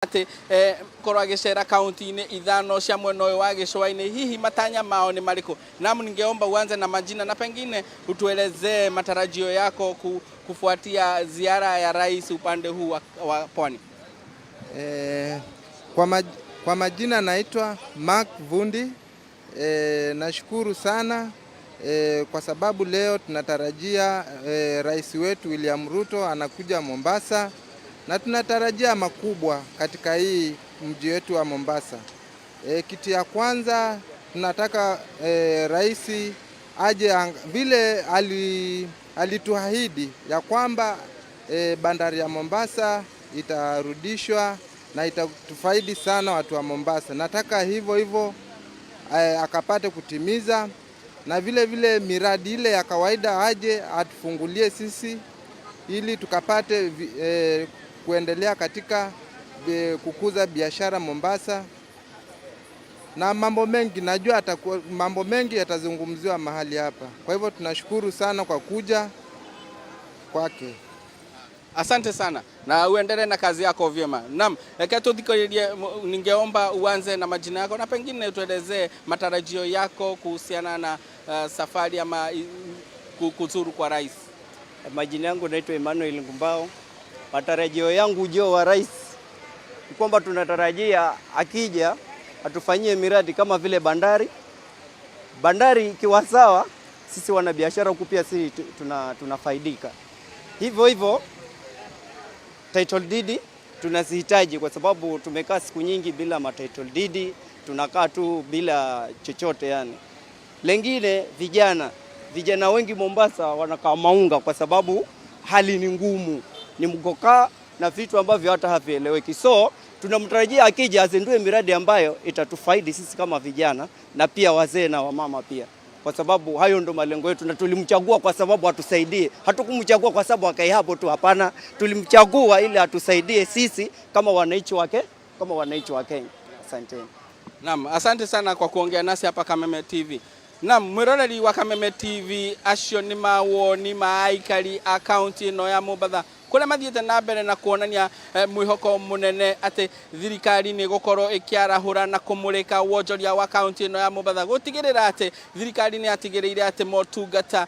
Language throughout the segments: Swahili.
ati korwo agicera kaunti-ini ithano cia mwena uyu wa gicua-ini, hihi matanya mao ni mariku? Naam, ningeomba uanze na majina na pengine utuelezee matarajio yako kufuatia ziara ya rais upande huu wa pwani. Kwa majina naitwa Mark Vundi. Nashukuru sana kwa sababu leo tunatarajia rais wetu William Ruto anakuja Mombasa, na tunatarajia makubwa katika hii mji wetu wa Mombasa. Kitu ya kwanza tunataka rais aje vile alituahidi ya kwamba bandari ya Mombasa itarudishwa na itatufaidi sana watu wa Mombasa. Nataka hivyo akapate kutimiza, na vile miradi ile ya kawaida aje atufungulie sisi ili tukapate kuendelea katika kukuza biashara Mombasa. Na mambo mengi najua mambo mengi yatazungumziwa mahali hapa. Kwa hivyo tunashukuru sana kwa kuja kwake. Asante sana na uendelee na kazi yako vyema. Naam, ningeomba uanze na majina yako na pengine tuelezee matarajio yako kuhusiana na safari ama kuzuru kwa rais. Majina yangu naitwa Emmanuel Ngumbao. Matarajio yangu ujio wa rais ni kwamba tunatarajia akija atufanyie miradi kama vile bandari ikiwa sawa, sisi wanabiashara huku pia sisi tunafaidika. Hivyo title deed tunazihitaji kwa sababu tumekaa siku nyingi bila title deed, tunakaa tu bila chochote yani. Lengine vijana wengi Mombasa wanakaa maunga kwa sababu hali ni ngumu, ni mgokaa na vitu ambavyo hata havieleweki. So tunamtarajia akija azindue miradi ambayo itatufaidi sisi kama vijana na pia wazee na wamama pia, kwa sababu hayo ndo malengo yetu, na tulimchagua kwa sababu atusaidie. Hatukumchagua kwa sababu akae hapo tu, hapana. Tulimchagua ili atusaidie sisi kama wananchi wa Kenya. Asante. Naam, asante sana kwa kuongea nasi hapa Kameme TV. Naam, mwiroreri wa Kameme TV acio ni mawoni ma aikari akaunti ino ya Mombasa kuria mathiete na mbere na kuonania mwihoko munene ati thirikari ni gukorwo ikiarahura na kumurika wonjoria wa kaunti ino ya Mombasa, gutigirira ati thirikari ni atigiriire ati motungata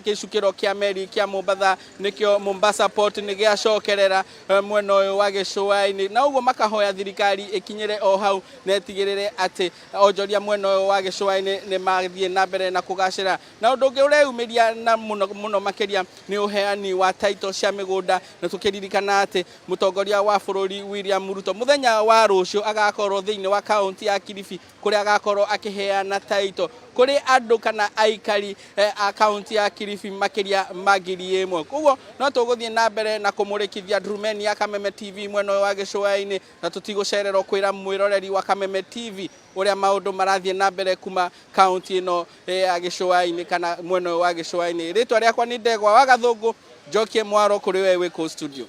gicukiro kia meri kia Mombasa nikio Mombasa Port ni giacokerera mwena uyu wa gicua-ini, na uguo makahoya thirikari ikinyire o hau na itigirire ati onjoria mwena uyu wa gicua-ini ni mathie na mbere na kugacira. Na undu ungi ureumiria na muno makiria ni uheani wa title cia migunda, na tukiririkana ati mutongoria wa bururi William Ruto muthenya wa rucio agakorwo thiini wa kaunti ya Kilifi kuria agakorwo akiheana title kuri andu kana aikari a kaunti ya Kilifi makiria magiri imwe. Koguo no tuguthie na mbere na kumurikithia Ndurumeni ya Kameme TV mwena wa gicua-ini, na tutigucererwo kwira mwiroreri wa Kameme TV uria maundu marathie na mbere kuma kaunti ino ya gicua-ini kana mwena wa gicua-ini. Ritwa riakwa ni Ndegwa wa Gathungu, Jokie Mwaro kuri wewe ko studio.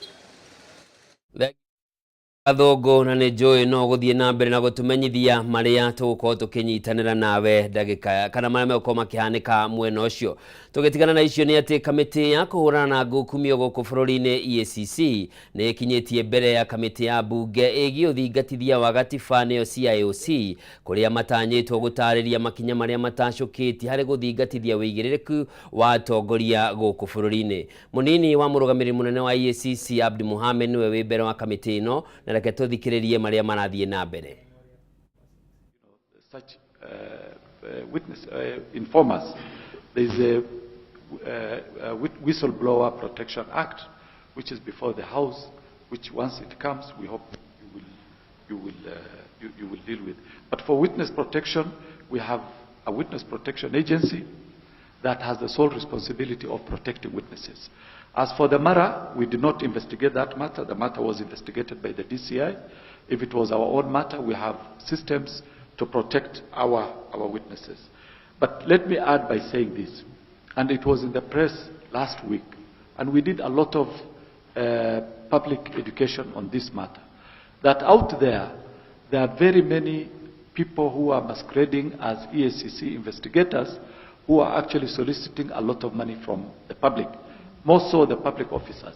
Gathungu na ni njui no guthie na mbere na gutumenyithia maria tugukorwo tukinyitanira nawe ndagika kana maria megũkorwo makihanika mwena ucio. Tugitigana na icio ni ati kamiti ya kuhurana na ngukumio guku bururi-ini EACC ni ikinyitie mbere ya kamiti ya bunge igi uthingatithia wa gatiba niyo CIOC kuria matanyitwo gutariria makinya maria matacukitie hari guthingatithia wigiririku wa atongoria guku bururi-ini. Munini wa murugamiri munene wa EACC Abdi Mohamed niwe wi mbere wa kamiti ino, na reke tuthikiririe maria marathie na mbere. Such witness informers, there is a Whistleblower Protection Act which is before the House, which once it comes we hope you will deal with. But for witness protection, we have a witness protection agency that has the sole responsibility of protecting witnesses. As for the matter, we did not investigate that matter. The matter was investigated by the DCI. If it was our own matter, we have systems to protect our witnesses. But let me add by saying this, and it was in the press last week, and we did a lot of public education on this matter, that out there are very many people who are masquerading as EACC investigators who are actually soliciting a lot of money from the public, more so the public officers.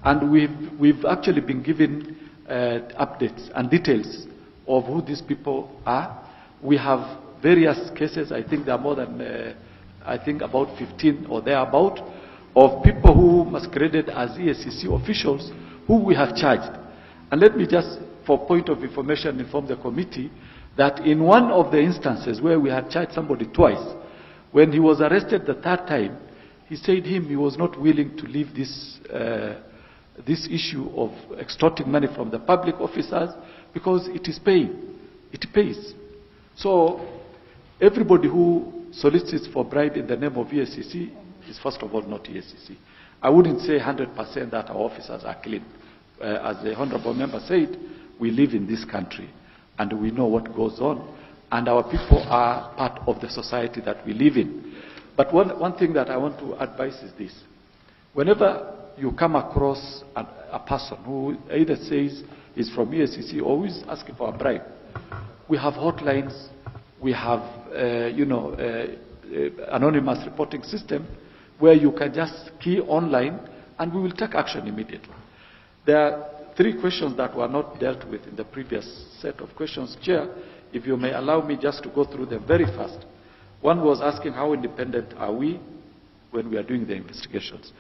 And we've actually been given updates and details of who these people are. We have various cases. I think there are more than, I think about 15 or thereabout, of people who masqueraded as EACC officials who we have charged. And let me just, for point of information, inform the committee that in one of the instances where we had charged somebody twice, when he was arrested the third time, he said he was not willing to leave this, this issue of extorting money from the public officers because it is paying. It pays. So everybody who solicits for bribe in the name of EACC is first of all not EACC. I wouldn't say 100% that our officers are clean. As the Honorable Member said, we live in this country and we know what goes on, and our people are part of the society that we live in. But one thing that I want to advise is this. Whenever you come across a person who either says is from EACC or who is asking for a bribe, we have hotlines, we have anonymous reporting system where you can just key online and we will take action immediately. There are 3 questions that were not dealt with in the previous set of questions. Chair, if you may allow me just to go through them very fast. One was asking how independent are we when we are doing the investigations.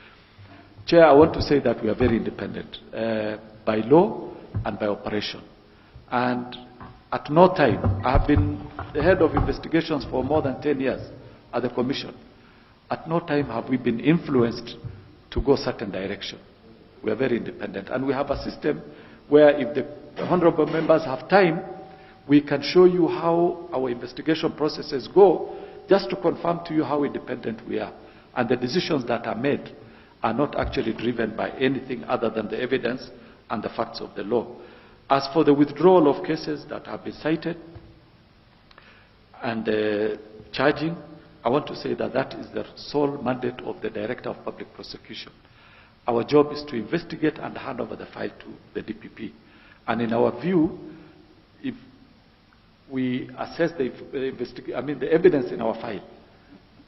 Chair, I want to say that we are very independent by law and by operation. And at no time, I have been the head of investigations for more than 10 years at the Commission. At no time have we been influenced to go certain direction. We are very independent. And we have a system where if the honorable members have time, we can show you how our investigation processes go, just to confirm to you how independent we are. And the decisions that are made are not actually driven by anything other than the evidence and the facts of the law. As for the withdrawal of cases that have been cited and charging, I want to say that that is the sole mandate of the Director of Public Prosecution. Our job is to investigate and hand over the file to the DPP. And in our view, if we assess the evidence in our file,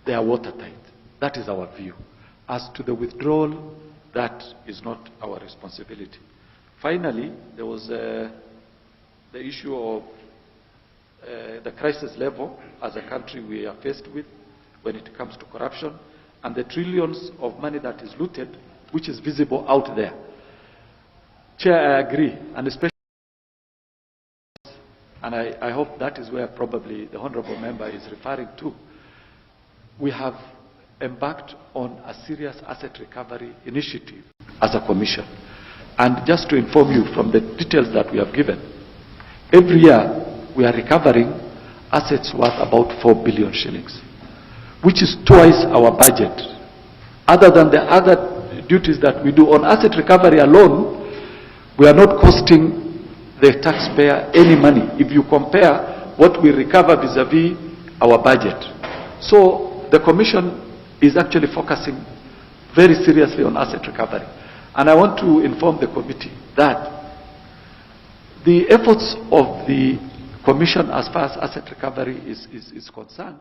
they are watertight. That is our view. As to the withdrawal, that is not our responsibility. Finally, there was the issue of the crisis level as a country we are faced with when it comes to corruption and the trillions of money that is looted, which is visible out there. Chair, I agree, and especially, and I hope that is where probably the Honorable Member is referring to. We have embarked on a serious asset recovery initiative as a Commission. And just to inform you from the details that we have given, every year we are recovering assets worth about 4 billion shillings, which is twice our budget. Other than the other duties that we do on asset recovery alone, we are not costing the taxpayer any money if you compare what we recover vis-a-vis our budget. So the Commission is actually focusing very seriously on asset recovery. And I want to inform the committee that the efforts of the Commission as far as asset recovery is concerned.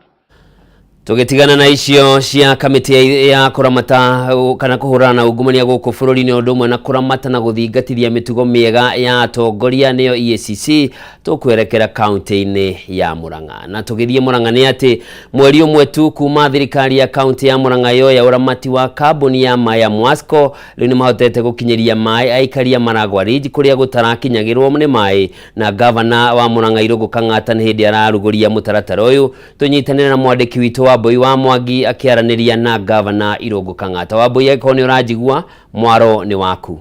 Tugitigana na icio cia kamiti ya kuramata kana kuhurana na ungumania guku bururi-ini ndumwe na kuramata na guthingatithia mitugo miega ya atongoria niyo EACC tukwerekera kaunti-ini ya Murang'a. Na tugithie Murang'a ni ati mweri umwe tu kuma thirikari ya kaunti ya Murang'a yo ya uramati wa kambuni ya Maya Mwasco riu ni mahotete gukinyiria mai aikaria Maragwa Ridge kuria gutarakinyagirwo ni mai, na governor wa Murang'a Irungu Kang'ata ni hindi araruguria mutaratara uyu. Tunyitanira na mwandiki witu Wambui wa Mwangi akiaraniria na governor Irungu Kang'ata. Wambui eko ni urajigua, mwaro ni waku.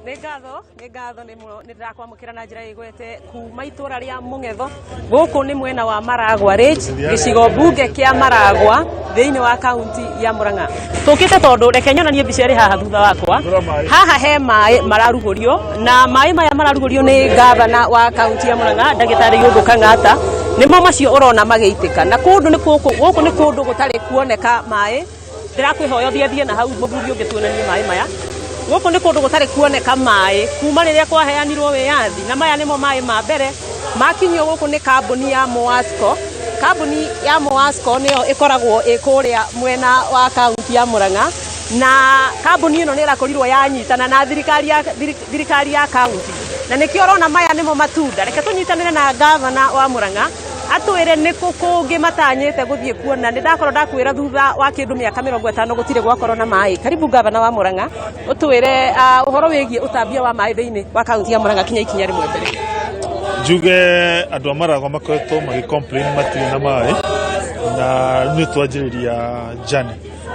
Nĩ ngatho nĩ ndĩrakwamũkĩra na njĩra igwete kuma itũra rĩa Mũng'etho gũkũ nĩ mwena wa Maragwa Ridge gĩcigo mbunge kĩa Maragwa thĩinĩ wa kaunti ya Murang'a. Tũkĩte tondũ reke nyonanie mbica ĩrĩ haha thutha wakwa. Haha he maĩ mararugũrio, na maĩ maya mararugũrio nĩ gavana wa kaunti ya Murang'a Ndagĩtarĩ Irungu Kang'ata. Nĩmo macio ũrona magĩitĩka, na kũndũ gũkũ nĩ kũndũ gũtarĩ kuoneka maĩ. Ndĩrakwĩhoya thiĩ na hau mũthuri ũngĩtuonanie maĩ maya. Gũkũ nĩ kũndũ gũtarĩ kuoneka maĩ kuma rĩrĩa kwaheanirwo wĩyathi, na maya nĩmo maĩ ma mbere makinyio gũkũ nĩ kambuni ya Mwasco kambuni ya Moasco niyo ikoragwo ikuria mwena wa kaunti ya Murang'a na kambuni ino ni irakorirwo yanyitana na thirikari ya kaunti na nikio rona maya nimo matunda reke tunyitanire na governor wa Murang'a atwire niku kungi matanyite guthie kuona ni ndakorwo ndakwira thutha wa kindu miaka 50 gutire gwakorwo na mai. Karibu governor wa Murang'a utwire uhoro wigie utambia wa mai thiini wa kaunti ya Murang'a kinya ikinya rimwe mbere. Juge andu Maragwa makoretwo magi complain matire na mai na ni twajiriria jani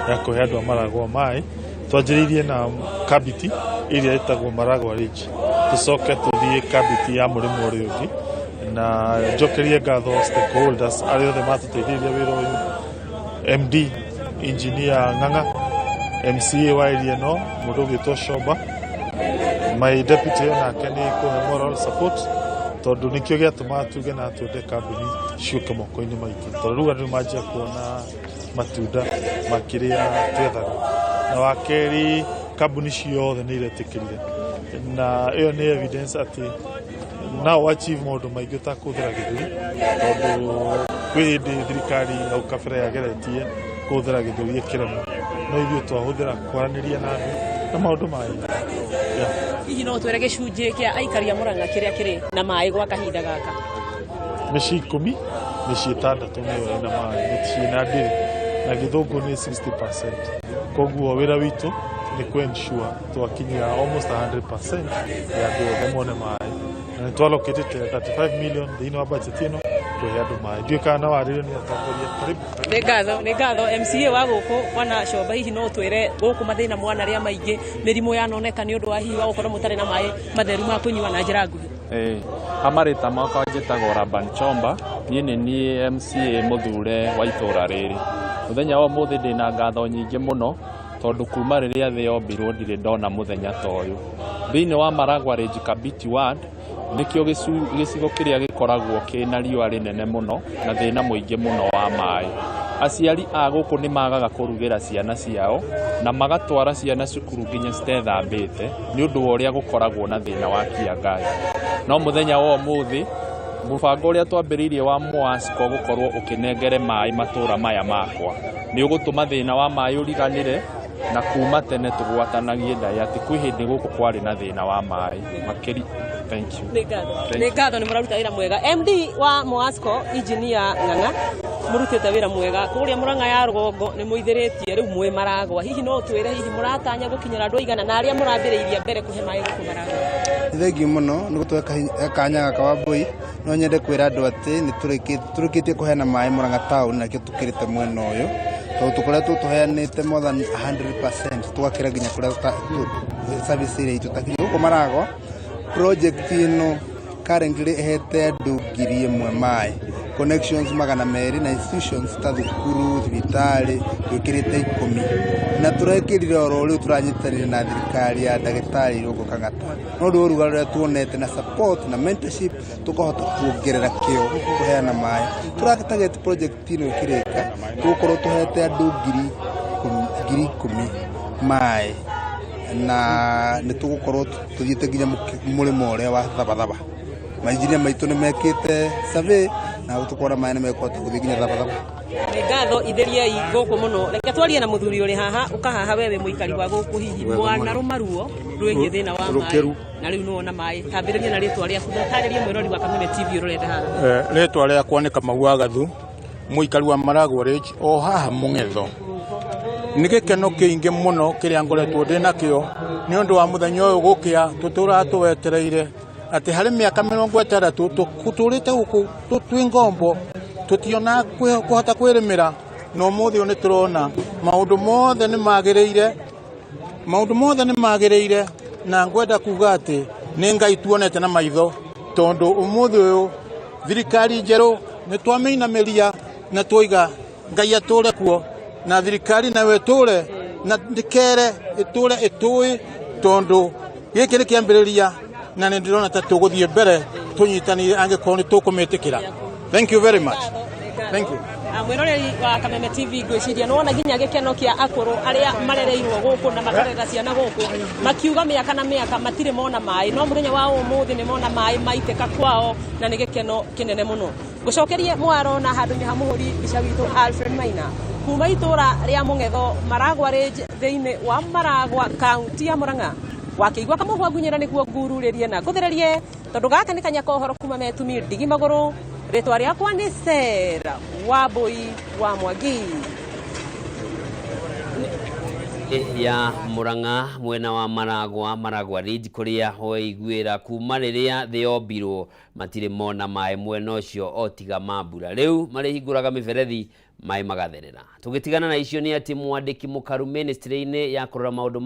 ya kuhe andu Maragwa mai twajiririe na kabiti iria itagwo Maragwa Ridge tucoke tuthie kabiti ya murimo uri ungi na jokerie ngatho stakeholders aria othe matuteithĩrĩria wĩra ũyũ, MD engineer Ng'ang'a, MCA wa area no mũndũ ũgĩtwo Shoba, my deputy nake nĩ kũhe moral support tondũ nĩkĩo gĩatũma tuge na twende kambuni ciũke moko-inĩ maitũ tondũ rĩu andũ manjia kuona matunda makĩrĩa twethaga na wakerĩ kambuni ciothe nĩ iretĩkĩrire na ĩyo nĩ evidence atĩ now achieve maundu maingi ta kuthira githuri tondu kwi hindi thirikari au kabira yageretie kuthira githuri ikiremo no ithuĩ twahuthira kwaraniria na andu na maundu mai hihi no twere gicunjĩ kia aikari a Murang'a kiria kiri na mai gwa kahinda gaka mĩciĩ 10 mĩciĩ 6 niyo ina mai mĩciĩ na ndiri na githungu ni 60%. Koguo wĩra witũ ni ku ensure twakinyia almost 100% ya andu othe mone mai na twaloketete 35 million thĩinĩ wa budget ĩno kũhe andũ mai. Ndiũĩ kana warĩrĩo nĩ atongoria. Karibu. Nĩ ngatho MCA wa gũkũ mwana Shoba, hihi no twĩre gũkũ mathĩna mwana rĩa maingĩ mĩrimũ yanoneka nĩ ũndũ wa hihi wa gũkorwo mũtarĩ na mai matheru ma kũnyua na njĩra nguhĩ. Amarĩta makwa njĩtagwo Raban Chomba, niĩ nĩ niĩ MCA mũthure wa itũũra rĩrĩ. Mũthenya wa ũmũthĩ ndĩna ngatho nyingĩ mũno tondũ kuma rĩrĩa thĩ yombirwo ndirĩ ndona mũthenya ta ũyũ. Thĩinĩ wa Maragwa Ridge Kabiti Ward nikio gĩcigo kĩrĩa gĩkoragwo kĩna riũa rĩnene mũno na thĩna mũingĩ mũno wa maĩ. Aciari a gũkũ nĩ magaga kũrugĩra ciana ciao na magatwara ciana cukuru nginya citethambĩte nĩ ũndũ wa ũrĩa gũkoragwo na thĩna wa kiangazi. No mũthenya wa ũmũthĩ mũbango ũrĩa twambĩrĩirie wa Moasco gũkorwo ũkĩnengere maĩ matũũra maya makwa nĩ ũgũtũma thĩna wa maĩ ũriganĩre na kuma tene tugwatanagie ndai ati kwi hindi guku kwari na thina wa mai makiri. Thank you. Nĩ ngatho nĩ mũraruta wĩra mwega. MD wa Moasco engineer Ng'ang'a mũrutĩte wĩra mwega kũrĩa Murang'a ya rũgongo nĩ mũithĩrĩtie rĩu mwĩ Maragwa. Hihi no twĩre hihi mũratanya gũkinyĩra andũ aigana na arĩa mũrambĩrĩirie mbere kũhe maĩ gũkũ Maragwa? Thengiũ mũno nĩ gũtũhe kanya gaka wa mbui no nyende kwĩra andũ atĩ nĩ tũrĩkĩtie kũheana maĩ Murang'a town na kĩo tũkĩrĩte mwena ũyũ tondũ tũkoretwo tũheanĩte more than 100% tũgakĩra nginya kũrĩa service ĩrĩa itũ takinya gũkũ Maragwa. Project ĩno currently ihete andũ 1,000 maĩ connections 200 na institutions ta thukuru thibitarĩ twĩkĩrĩte 10 na tũrekĩrire oro rĩu tũranyitanĩire na thirikari ya ndagĩtarĩ gũkũ Kang'ata no rĩu rũga rũrĩa tuonete na support na mentorship tũkahota kuongerera kĩo kũheana maĩ. Tũrakĩtagete project ĩno ĩkĩrĩka tũgũkorwo tũhete andũ 10,000 maĩ na nĩ tũgũkorwo tũthiĩte nginya mũrĩmo ũrĩa wa Thabathaba. Mainjinia maitũ nĩ mekĩte survey na tũkora maĩ nĩ mekũhota gũthiĩ nginya Thabathaba. Nĩ ngatho itheriai gũkũ mũno. Reke twarie na mũthuri ũrĩ haha ũkahaha wewe mũikari wa gũkũ hihi mwana rũmaruo rwĩgiĩ thĩna wa maĩ na rĩu nĩwona maĩ. Tambĩrĩria na rĩtwa rĩaku na ũtarĩrie mwĩrori wa Kameme TV ũrorete haha. Rĩtwa rĩakwa nĩ Kamau wa Gathu, mũikari wa Maragwa Ridge o haha Mũng'etho. Nĩ gĩkeno kĩingĩ mũno kĩrĩa ngoretwo ndĩ nakĩo nĩ ũndũ wa mũthenya ũyũ gũkĩa tũtũũraga tũwetereire atĩ harĩ mĩaka 60 tũtũũrĩte gũkũ twĩ ngombo tũtiona kũhota kwĩrĩmĩra no ũmũthĩ nĩ tũrona maũndũ mothe nĩ magĩrĩire na ngwenda kuga atĩ nĩ Ngai tuonete na maitho tondũ ũmũthĩ ũyũ thirikari njerũ nĩ twamĩinamĩria na twoiga Ngai atũũre kuo na thirikari nayo ĩtũũre na ndikere ĩtũũre ĩtũĩ tondũ gĩkĩ nĩ kĩambĩrĩria na nĩ ndĩrona ta tũgũthiĩ mbere tũnyitanĩire angĩkorwo nĩ tũkũmĩtĩkĩra. Thank you very much. Thank you. Mwĩroreri wa Kameme TV ngwĩciria nĩwona nginya gĩkeno kĩa akũrũ arĩa marereirwo gũkũ na makarera ciana gũkũ makiuga mĩaka na mĩaka matirĩ mona maĩ no mũthenya wa ũmũthĩ nĩ mona maĩ maitĩka kwao na nĩ gĩkeno kĩnene mũno. gucokerie mwaro na handu ni hamuhuri bica witu Alfred Maina kuma itura ria Mungetho Maragwa Range thiini wa Maragwa kaunti ya Murang'a wakigwa kamuhwa gunyira niguo ngururirie na guthererie tondu gaka ni kanya kohoro kuma metumi ndigi maguru ritwa riakwa ni Sera Wambui wa Mwangi ya Murang'a mwena wa Maragwa Range kuria hoiguira kuma riria thiombirwo matire mona mai mwena ucio otiga mambura riu marihinguraga miberethi mai magatherera tugitigana na icio ni ati mwandiki mukaru ministry-ini ya kurora maundu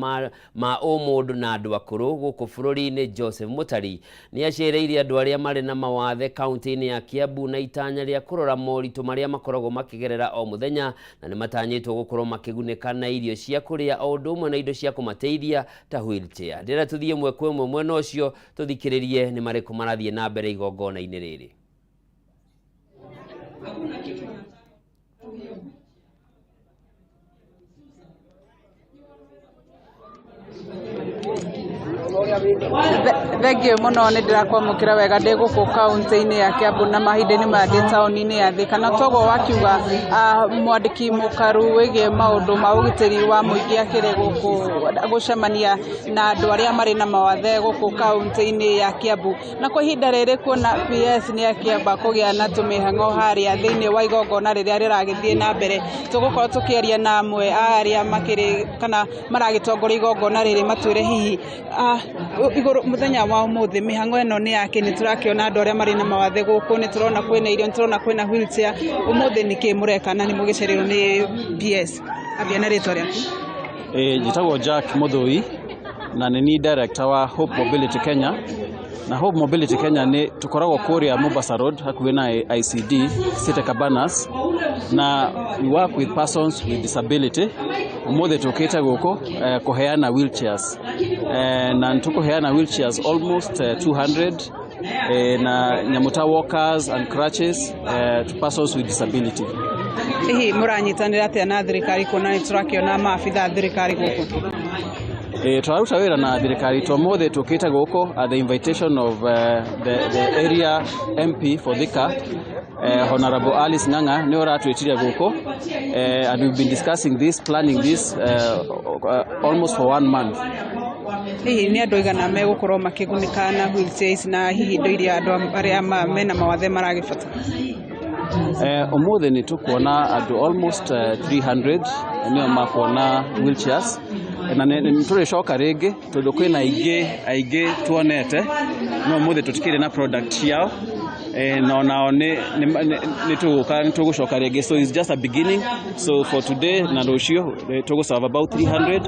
ma umundu na andu akuru guku bururi-ini Joseph Mutari ni acereirie andu aria mari na mawathe kaunti-ini ya Kiambu na itanya ria kurora moritu maria makoragwo makigerera o muthenya na ni matanyitwo gukorwo makigunika na irio cia kuria o undu umwe na indo cia kumateithia ta wheelchair ndira tuthie mwe kwa mwe mwena ucio tuthikiririe ni mariku marathie na mbere igongona-ini riri. Thengio muno ni ndirakwamukira wega ndi guku kaunti-ini ya Kiambu na mahinde-ini mangĩ taũni-inĩ ya Thika na togo wakiuga mwandiki mukaru wigie maundu ma ugitiri wa muingi akire guku gucemania na andu aria mari na mawathe guku kaunti-ini ya Kiambu na kwa ihinda riri kuona PS ni akiamba kugia na tumihang'o haria thiini wa igongona riria riragithie na mbere tugukorwo tukiaria na amwe aria makiri kana maragitongoria igongona riri matwire hihi iguru muthenya wa umuthi mihang'o eno ni yake ni turakiona andu aria mari na mawathe guku ni turona kwina irio ni turona kwina wheelchair umuthi ni ki mureka na ni mugicerirwo ni PS abia na ritwa riaku jitagwo Jack Muthui na ni director wa Hope Mobility Kenya na Hope Mobility Kenya ni tukoragwo kuria Mombasa Road hakuhi na ICD City Cabanas na we work with persons with disability umuthi tukite guku kuheana wheelchairs na tukuheana wheelchairs almost 200 na nyamuta walkers and crutches to persons with disability. Hihi muranyitanira atia na thirikari kuona ni turakiona maabitha thirikari guku turaruta wira na thirikari tumuthi tukite guku at the invitation of the area MP for Thika Honorable Alice Ng'ang'a ni oratwitiria guku and we've been discussing this, planning this almost for 1 month. Hihi ni andu igana megukorwo makigunika na wheelchairs na hihi indo iria andu aria mena mawathe maragibata umuthi ni tukuona andu almost 300 ni makuona wheelchairs na ni turicoka ringi tondu kwina aige tuonete no umuthi tutikire na product yao no nao ni tugucoka ringi so it's just a beginning so for today na rucio tugu serve about 300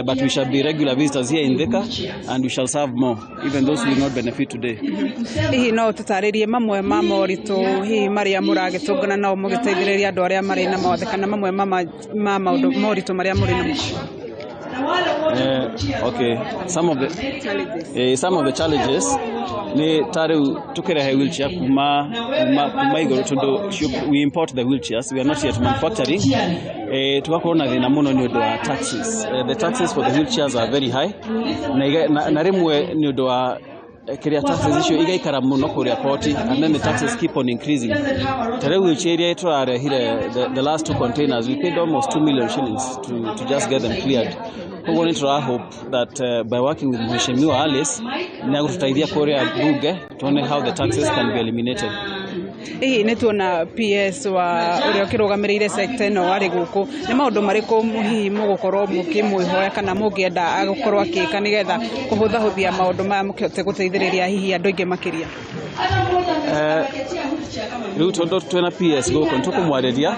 but we shall be regular visitors here in Thika and we shall serve more even those who will not benefit today. Hihi no tutaririe mamwe ma moritu hihi maria muragitungana nao mugiteithiriria andu aria mari na mawathe kana mamwe ma maundu moritu maria muri na okay some of the challenges ni tare tukirehe wheelchair kuma igoro tondu we import the wheelchairs we are not yet manufacturing tugakorwo thina muno ni undu wa taxes the taxes for the wheelchairs are very high na rimwe ni undu wa kiria taxes icio igaikara muno kuria koti and then the taxes keep on increasing tare wheelchair ria turarehire the last 2 containers we paid almost 2 million shillings to just get them cleared. We want to hope that by working with Mheshimiwa Alice ni agututaithia kuria bunge tuone how the taxes can be eliminated. Hihi ni tuona PS wa uria kirugamirire sector no ari guku ni maundu mariku hihi mugukorwo mukimwihoya kana mungienda agukorwo akika nigetha kuhuthahuthia maundu maya mukite guteithiriria hihi andu ingi makiria riu tondu twena PS guku ntukumwariria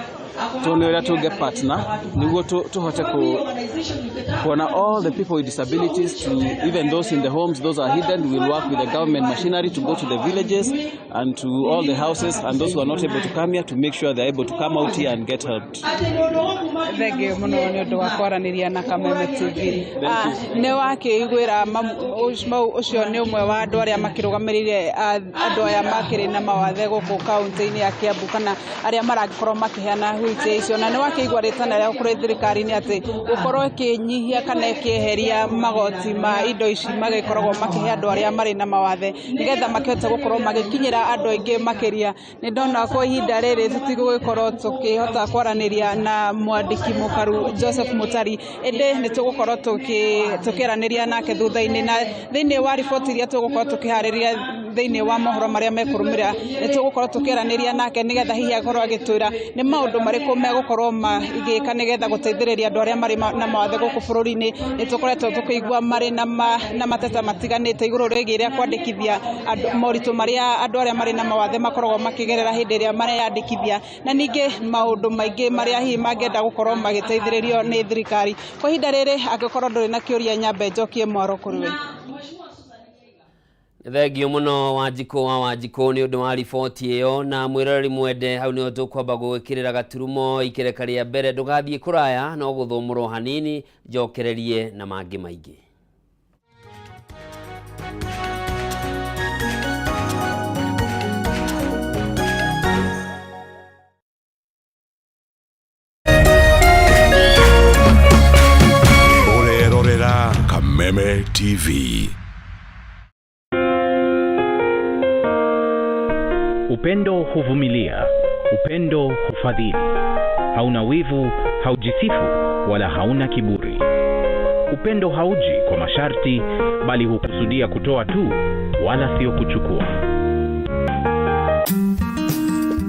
tuone uria tunge partner niguo tuhote kuona all the people with disabilities to even those in the homes those are hidden we will work with the government machinery to go to the villages and to all the houses and those who are not able to come here to make sure they are able to come out here and get helped. thenge muno ni undu wa kwaraniria na Kameme TV. Ne wakigwira ucio ni umwe wa andu aria makirugamirire andu aya makiri na mawathe guku kaunti-ini ya Kiambu kana aria maragikorwo makiheana wheelchair icio, na ni wakigwa ritana ria kuri thirikari ni ati gukorwo ikinyihia kana ikieheria magoti ma indo ici magikoragwo makihe andu aria mari na mawathe nigetha makihota gukorwo magikinyira andu aingi makiria. Ni ndona kwa ihinda riri tutigukorwo tukihota kwaraniria na mwandiki mukaru Joseph Mutari, ende ni tugukorwo tukiraniria nake thutha-ini, na thiini wa riboti iria tugukorwo tukihariria thiini wa mohoro maria mekurumira ni tugukorwo tukiraniria nake nigetha hihi akorwo agitwira ni maundu mariku megukorwo magika nigetha guteithiriria andu aria mari na mawathe guku bururi-ini. Ni tukoretwo tukigwa mari na mateta matiganite iguru rigiria ria kwandikithia moritu maria andu aria mari na mawathe makoragwo makigerera hindi iria mareyandikithia, na ningi maundu maingi maria hihi mangenda gukorwo magiteithiririo ni thirikari. Kwa ihinda riri angikorwo nduri na kiuria nyambe njokie mwaro kuriwe. Thengio muno Wanjikũ ni undu wa riboti iyo, na mwiroreri mwende hau ni tukwamba gwikirira gaturumo ikereka ria mbere. Ndugathie kuraya no guthumurwo hanini, njokererie na mangi maingi. Kameme TV. Upendo huvumilia, upendo hufadhili. Hauna wivu, haujisifu, wala hauna kiburi. Upendo hauji kwa masharti, bali hukusudia kutoa tu, wala sio kuchukua.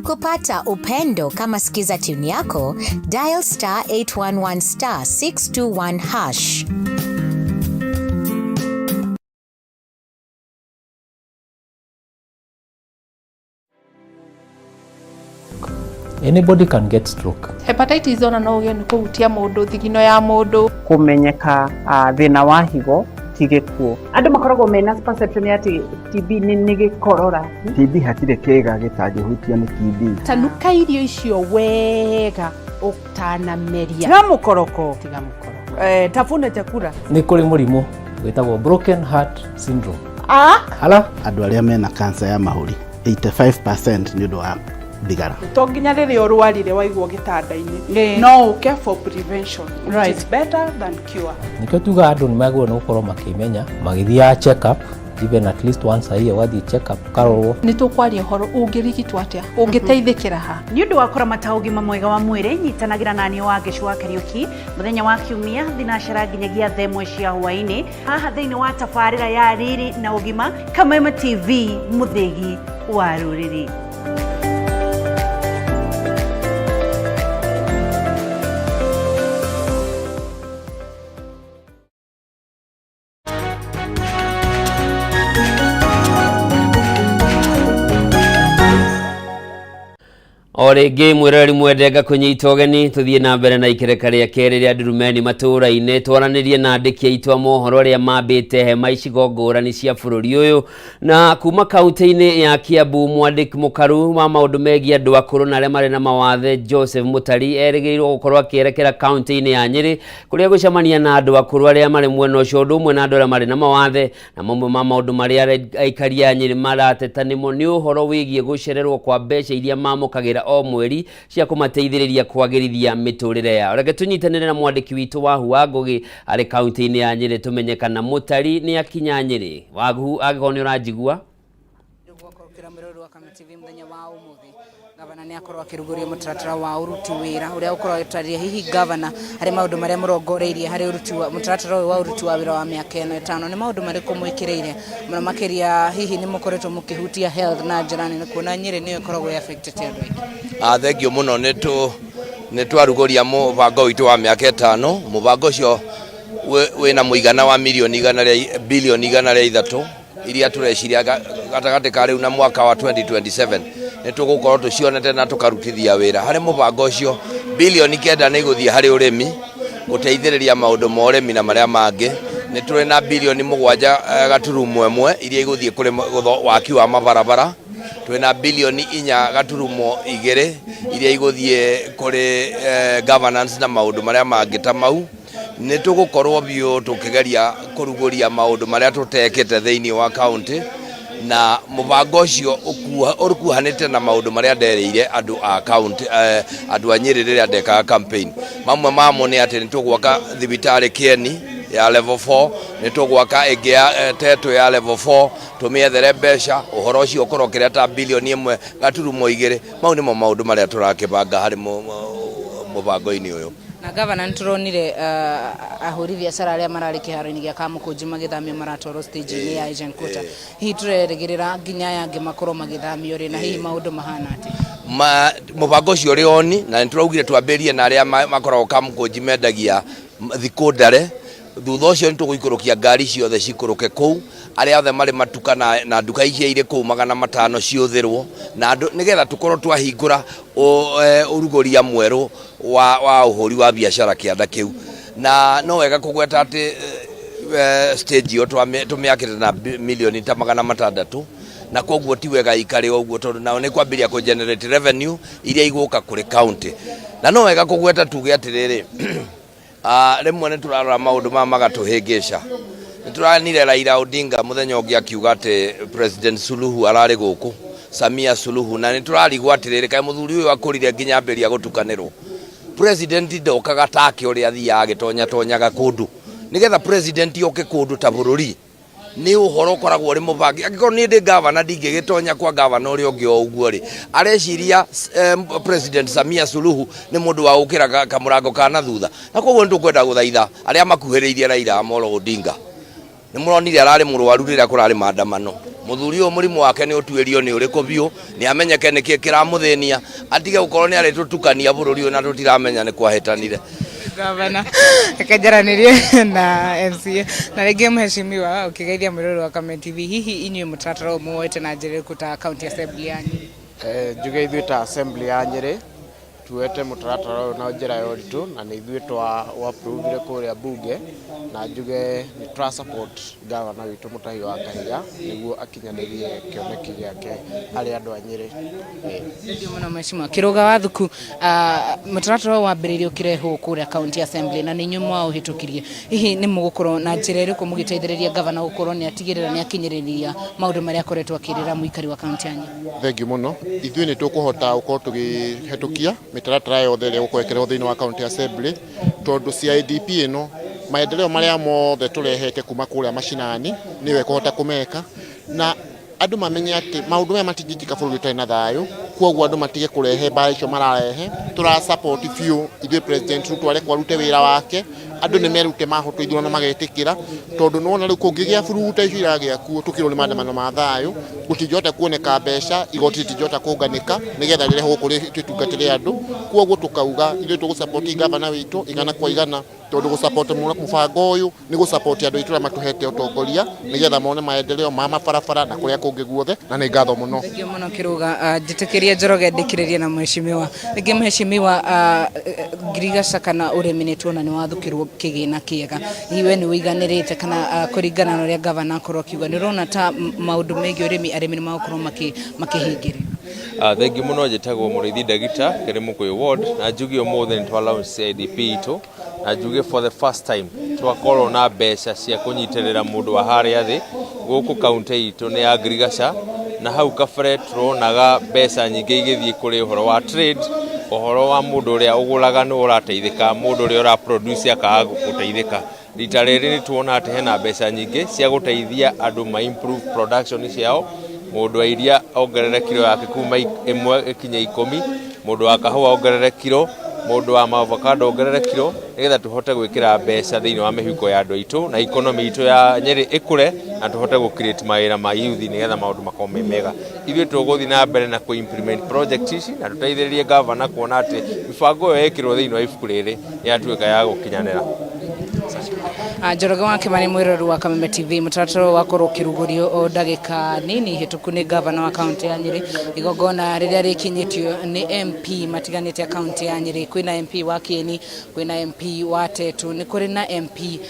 Kupata upendo kama sikiza tune yako, dial *811*621#. Anybody can get stroke. Hepatitis ona no uge ni kuhutia mundu thigino ya mundu. Kumenyeka thina wa higo tigekuo. Andu makoragwo mena perception ati TB ni gikorora. TB hatire kega gitagihutia ni TB. Tanuka irio icio wega utanameria. Tiga mukoroko. Tafuna chakula. Ni kuri murimu witagwo broken heart syndrome. Hala andu aria mena cancer ya mahuri 85% ni undu wa thigara. To nginya riri urwarire waigwo gitanda-ini no uke for prevention, right? It's better than cure. Nikyo tuga andu ni magwo no gukorwo makimenya magithia check up even at least once a year, wathi check up karorwo. Ni tukwaria horo ungirigitwo atia ungiteithikira ha ni undu wa kuramata ugima mwega wa mwiri. Nyitanagira nani wa Gicua Kariuki muthenya wa kiumia thinacera nginyagia themwe cia hwaini haha thiini wa tabarira ya riri na ugima Kameme TV muthigi wa ruriri. Orege mwirori mwendenga kunyita ugeni tuthie na mbere na ikereka ria keri ria Ndurumeni Matuura-ini twaranirie na andiki aitu a mohoro ria mambite hema icigo ngurani cia bururi uyu na kuma kaunti-ini ya Kiambu. Mwandiki mukaru wa maundu megie andu akuru na aria mari na mawathe Joseph Mutari erigiirwo gukorwo akierekera kaunti-ini ya Nyeri kuria gucemania na andu akuru aria mari mwena ucio undu umwe na andu aria mari na mawathe, na mamwe ma maundu maria aikari a Nyeri marateta nimo ni uhoro wigie gucererwo kwa mbeca iria mamukagira o mweri cia kumateithiriria kwagirithia miturire yao. Reke tunyitanire na mwandiki witu Wahu wa Ngugi ari kaunti-ini ya Nyeri tumenye kana Mutari ni akinya Nyeri. Wahu agikorwo ni uranjigua Gavana ni akorwo akiruguria mutaratara wa uruti wira uria ukorwo utaria hihi gavana hari maundu maria murongoreirie hari uruti wa mutaratara wa uruti wa wira wa miaka 5 ni maundu mariko mwikireire muno makiria hihi ni mukoretwo mukihutia health na njira nene kuona Nyeri ni ikoragwo affected andu aingi. Thengio muno ni twaruguria mubango witu wa miaka 5 mubango cio wina muigana wa bilioni 103 iria tureciria gatagati ka riu na mwaka wa 2027 ni tugukorwo tucionete na tukarutithia wira hari mubango ucio. Bilioni 9 ni guthie hari urimi guteithiriria maundu ma urimi na maria mangi. Ni turi na bilioni 7 gaturumo 1 iria iguthie kuri waki wa mabarabara twina bilioni 4.2 iria iguthie kuri governance na maundu maria mangita mau ni tugukorwo bio tukigeria kuruguria maundu maria tutekete thiini wa county na mubango ucio ukuhanite na maundu maria ndereire andu a county andu a Nyeri riria ndeka campaign mamwe mamo ni ati ni tugwaka thibitari Kieni ya level 4 ni tugwaka ingia teto ya level 4 tumiethere mbeca uhoro ucio ukorokire ta bilioni 1.2 mau ni maundu maria turakibanga hari mubango-ini uyu na governor nturonire ahuri biacara aria marari kiharo-ini gia Kamukunji magithamio maratwarwo stage ya agent quota hihi turerigirira nginya yangi makorwo magithamio ri na hihi maundu mahana ati mubango ucio ri oni na nituraugire twambirie na aria makoragwo Kamukunji mendagia thikundare thutha ucio nituguikurukia ngari ciothe cikuruke kuu aria othe mari matuka na nduka icio iri kuu 500 ciuthirwo na nigetha tukorwo twahingura urugoria mweru wa uhuri wa biashara kianda kiu na no wega kugweta ati stage yo tumiakite na milioni ta 600 na koguo ti wega ikari oguo tondu nao ni kwambiria ku generate revenue iria iguka kuri county na no wega kugweta tuge atiriri rimwe ni turarora maundu magatuhingica ni turanire Raila Odinga muthenya ungi akiuga ati President Suluhu arari guku Samia Suluhu na ni turarigwa atiriri kai muthuri uyu akurire nginya ambiria gutukanirwo president ndokaga take uri athia agitonya kundu nigetha president yoke kundu ta bururi ni uhoro ukoragwo ri mubangi angiko ni ndi governor ndingigitonya kwa governor uri ungi o uguo ri areciria president Samia Suluhu ni mundu wa ukira kamurango kana thutha na koguo ndukwenda guthaitha aria makuhiriirie Raila Amolo Odinga ni muronire arari murwaru rira kurari maandamano muthuri uyu murimu wake ni utuirio ni uriku biu ni amenyeke ni kiramuthinia atige gukorwo ni ari tutukania bururi uyu na tutiramenya ni kwahetanire gavana akajaranirie na MCA na rege mheshimiwa ukigeithia mwiroro wa Kameme TV hihi inywe mutatara umuoete na njira kuta county assembly yanyu njuge ithuĩ ta assembly ya Nyeri tuwete mutaratara na njira yoritu na ni ithuĩ twa approve kuria bunge na njuge ni tra support governor witu Mutahi wa Kahiga niguo akinyanirie kioneki giake hari andu a Nyeri ndio muno mheshimiwa kiruga wa thuku mutaratara wa mbiririo kireho kuria county assembly na ni nyuma uhitukirie hihi ni mugukorwo na njira iriku mugiteithiriria governor gukorwo ni atigirira ni akinyiriria maundu maria akoretwo akirira muikari wa county yanyu thengiũ muno ithuĩ ni tukuhota gukorwo tugihitukia mitaratara yothe ĩrĩa gũkwekerwo thĩinĩ wa county assembly tondu CIDP ĩno maendeleo maria mothe turehete kuma kuria mashinani niwe kuhota kumeka na andu mamenye ati maundu maya matingĩkika bũrũri ũtarĩ na thayũ kwoguo andu matige kurehe mbara icio mararehe tura support biũ ithuĩ president Ruto areke arute wĩra wake andu ni merute mahotwo ithurano magetikira tondu nona riu kungigia buruta icio iragia kuo tukirwo ni maandamano ma thayũ gutinjota kuoneka mbeca igoti tinjota kunganika nigetha rireho kuri tutungatire andu kwoguo tukauga ithuĩ tugusupport governor witu igana kwa igana tondu gusupport mubango uyu ni gusupport andu itura matuhete utongoria nigetha mone maendeleo ma mabarabara na kuria kungi guothe na ni ngatho muno ndio muno kiruga njitikirie Njoroge ndikiririe na mheshimiwa ngi mheshimiwa ngirigaca kana urimi ni tuona ni wathukirwo kigina kiega iwe ni wiganirite kana kuringana na uria governor akorwo kiuga ni rona ta maundu megi urimi arimi ni makorwo makihingire thengi muno njitagwo Muriithi Ndagita kiri Mukuyu ward na njugi umuthi ni twala CIDP itu na njugi for the first time twakorwo na mbeca cia kunyitirira mundu wa haria thi guku county itu ni ya Ngirigaca na hau kabere turonaga mbeca nyingi igithii kuri uhoro wa trade uhoro wa mundu uria ugulaga no urateithika mundu uria ura produce akaga guteithika rita riri ni tuona ati hena mbeca nyingi cia guteithia andu ma improve production ciao mundu iria ongerere kilo yake kuma 1 kinya 10 mundu wa kahua ongerere kilo mundu wa avocado ongerere kilo nigetha tuhote gwikira mbeca thiini wa mihuko ya andu aitu na economy itu ya Nyeri ikure na tuhote gu create mawira ma youth nigetha maundu makome mega ithuĩ tuguthi na mbere na ku implement project ici na tuteithĩrĩrie governor kuona ati mibango yo yekirwo thiini wa ibuku riri yatuika ya gukinyanira Njoroge wa Kimani Mwiruru wa Kameme TV mutaratara wakorwo kirugurio o ndagika nini hituku ni governor wa county ya Nyeri igogona riria rikinyitio ni MP matiganite ya county ya Nyeri kwina MP wa Kieni kwina MP wa Tetu ni kuri na MP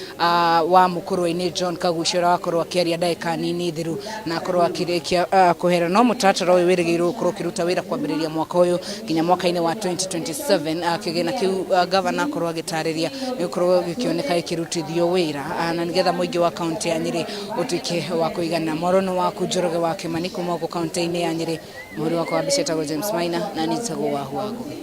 wa Matuura-ini John Kagushora wakorwo akiaria ndagika nini thiru na akorwo akirikia kuhera no mutaratara uyu wirigirwo ukorwo kiruta wira kwambiriria mwaka uyu kinya mwaka-ini wa 2027 kigina kiu governor akorwo agitariria ni ukorwo gikioneka ikirutithio wira na nigetha muingi wa county ya Nyeri utuike wa kuigana morono wa Njoroge wa Kimani kuma ku county-ini ya Nyeri muri wa kwa Bishetago James Maina na nitago wa Huagugi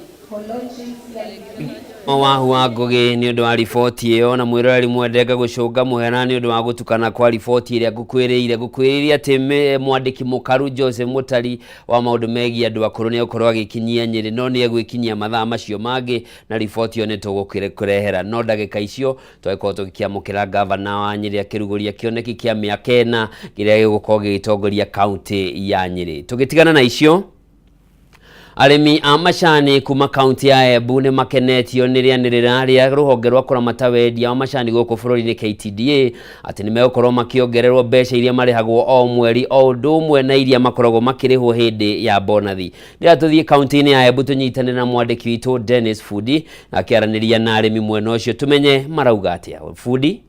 wa Ngugi ni undu wa riboti iyo na mwirori mwendenga gucunga muhera ni undu wa gutukana kwa riboti iria gukwiriria ati mwandiki mukaru Joseph Mutari wa maundu megia andu akuru ni ukorwo agikinyia Nyeri no ni egwikinyia mathaa macio mangi na riboti iyo ni tugukurehera no ndagika icio twaikorwo tugikiamukira governor wa Nyeri akiruguria kioneki kia miaka 4 kiria gigukorwo gigitongoria county ya Nyeri. Tugitigana na icio arimi a macani kuma county ya Embu ni makenetio ni rianirira ria ruhonge rwa kuramata wendia wa macani guku bururi-ini KTDA ati ni megukorwo makiongererwo mbeca iria marihagwo o mweri o undu umwe na iria makoragwo makirihwo hindi ya bonathi. Rira tuthie county-ini ya Embu tunyitanire na mwandiki witu Dennis Fudi na akiaraniria na arimi mwena ucio tumenye marauga atia. Fudi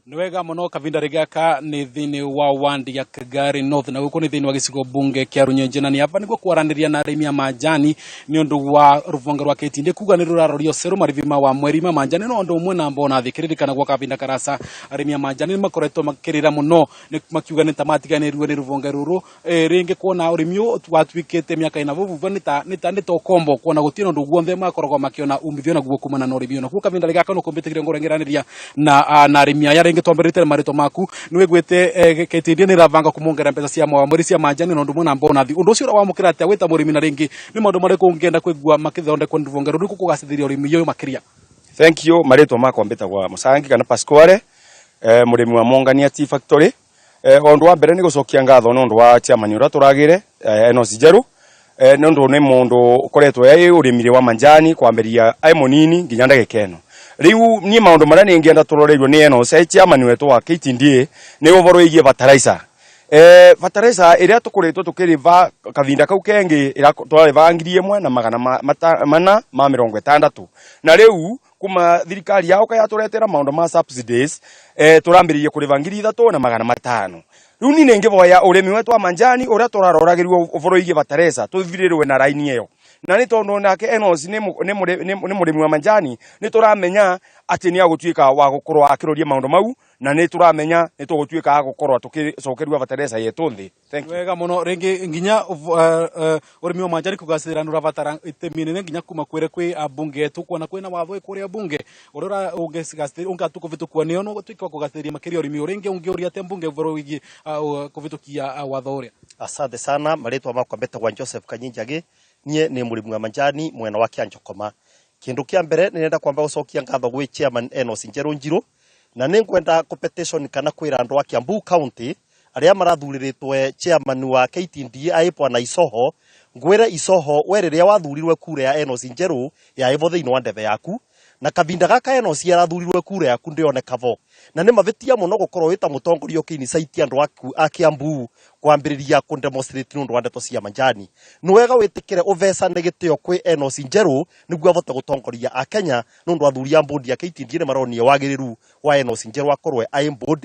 Nwega muno kavinda rigaka ni thini wa wandi ya Kagari North na guko ni thini wa gicigo bunge kia Runyenje na ni hapa niguo kwaraniria na arimi a majani ni undu wa ruvonge rwa KTDA kuga ni rurarorio seru marivima wa mweri ma majani no undu umwe na mbona thikiririkana gwa kavinda karasa arimi a majani makoretwo makirira muno ni makiuga ni tamatiganirwe ni ruvonge ruru ringi kuona urimi watwikite miaka ina vuvu ni to kombo kuona gutino ndu guothe makoragwo makiona umithio na guo kumana na urimi no kuga kavinda rigaka no kumbitigire ngorengeraniria na arimi aya ngitwambirite marito maku niwe gwete KTDA ni ravanga kumongera mbeca cia mweri cia majani no ndumo na bonathi undu ucio wamukira atia wita murimi na ringi ni maundu mariko ungenda kwigua makithondekwo ruvonge ruru kugacithiria urimi uyu makiria. Thank you. Marito mako mbetagwa Musangi kana Pasquale murimi wa Mongania Tea Factory. Ondu wa mbere ni gucokia ngatho no ndu wa chairman ura turagire Enos Jeru no ndu ni mundu ukoretwo yai urimire wa manjani kwamberia ai munini nginya ndagikeno. Riu ni maundu maria ni ngienda turoreirwo ni Enos chairman wetu wa KTDA ni uvoro igie fertilizer. Fertilizer iria tukuritwo tukiriva kavinda kau kengi ira twariva ngiri 1,460 na riu kuma thirikari yao ka yaturetera maundu ma subsidies turambiririe kuriva ngiri 3,500. Riu ni ngivoya urimi wetu wa manjani uria turaroragirwo uvoro igie fertilizer tuthirirwe na line iyo na ni tondu nake Enos ni murimi wa manjani ni turamenya ati ni agutwika wa gukorwo akiroria maundu mau na ni turamenya ni tugutwika agukorwo tukicokerwa fertilizer yetu nthi. Thank you. Wega muno ringi nginya urimi wa manjani kugacira nurabatara itemine nginya kuma kwire kwi abunge tu kuona kwina watho kuria bunge urora ungesigacira ungatukuvitukwa ni ono gutwika kugacira makiria urimi uringi ungiuria te bunge voro wigi kuvitukia watho uria. Asante sana maritwa makwa mbetagwa Joseph Kanyinjagi nie ni murimi wa manjani mwena wa Kianjokoma. Kindu kia mbere nirenda kwamba gucokia ngatho gwi chairman Enos Njeru na ningwenda competition kana kwira andu a Kiambu County aria marathuriritwe chairman wa KTDA aipwa na Isoho ngwire Isoho weriria wathurirwe kura ya Enos Njeru ya ivo thiini wa ndeve yaku na kavinda gaka Enos yarathurirwe kura yaku ndioneka vo na ni mavitia muno gukorwo wita mutongoria ukini site andu aku a Kiambu kwambiriria ku demonstrate nundu wa ndeto cia manjani ni wega witikire uvesa negitio kwi Enos Njeru niguo avote gutongoria a Kenya nundu athuria board ya KTDA ni maronia wagiriru wa Enos Njeru akorwe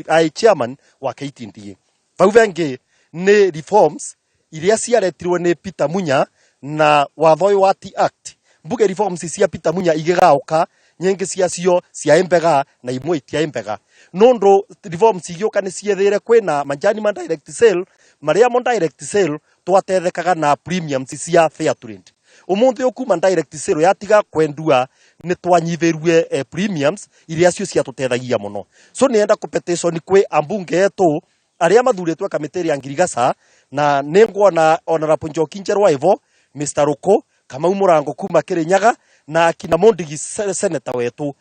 ai chairman wa KTDA. Vau vengi ni reforms iria ciaretirwe ni Peter Munya na watho wa Tea Act mbuge reforms cia Peter Munya igigauka nyingi ciacio cia embega na imwe itia embega nondo reforms igioka ni ciethire kwina manjani ma direct sale maria mo direct sale twatethekaga na premiums cia fair trade umuthi ukuma direct sale yatiga kwendua ni twanyitherue premiums iria cio cia tutethagia muno so nienda competition kwi ambunge etu aria mathuritwe kamiti ya Ngirigaca na ningwona honorable Njoki Njeru wa Ivo Mr. Ruko Kamau Murango kuma Kirinyaga na kina Mondigi senator wetu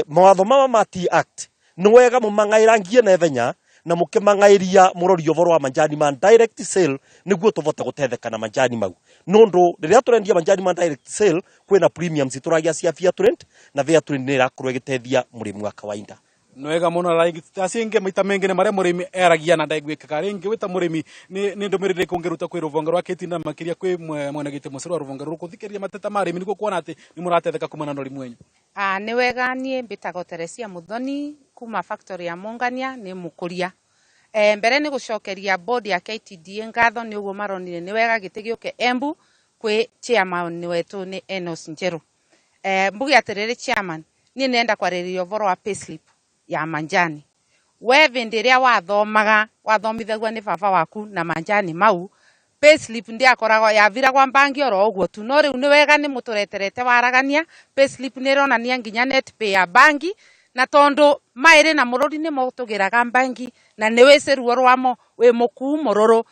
mawatho mama ma Tea Act ni wega mumangairangie na ethenya na mukimangairia murorio voro wa manjani man direct sale niguo tuvote gutetheka na manjani mau nondo riria turendia manjani ma direct sale kwina premiums turagia cia fair trade na fair trade ni irakorwo igitethia murimi wa kawaida nwega muno rangi tasinge maita mengine maria murimi eragia na ndaigwika ringi wita murimi ni ndumirire kungiruta kwi ruvongo rwa Ketinda makiria kwi mwena gite musoro ruvongo rukuthikiria mateta marimi niguo kuona ati ni muratetheka kumana na urimu wenyu ni wega nie mbitago Teresia Muthoni kuma factory ya Mongania ni mukuria mbere ni gucokeria board ya KTDA ngatho ni uguo maronire ni wega gitigioke Embu kwi chairman wetu ni Enos Njeru mbugi atiriri chairman ni nenda kwaririo voro wa payslip ya manjani we vindiria wathomithagua ni baba waku na manjani mau payslip ndi akorago yavira kwa bangi oro uguo tu no riu ni wega ni mutureterete waragania payslip ni ronania nginya net pay ya bangi na tondu maire na mururi ni motugiraga bangi na ni wiciruo rwamo wi muku mururu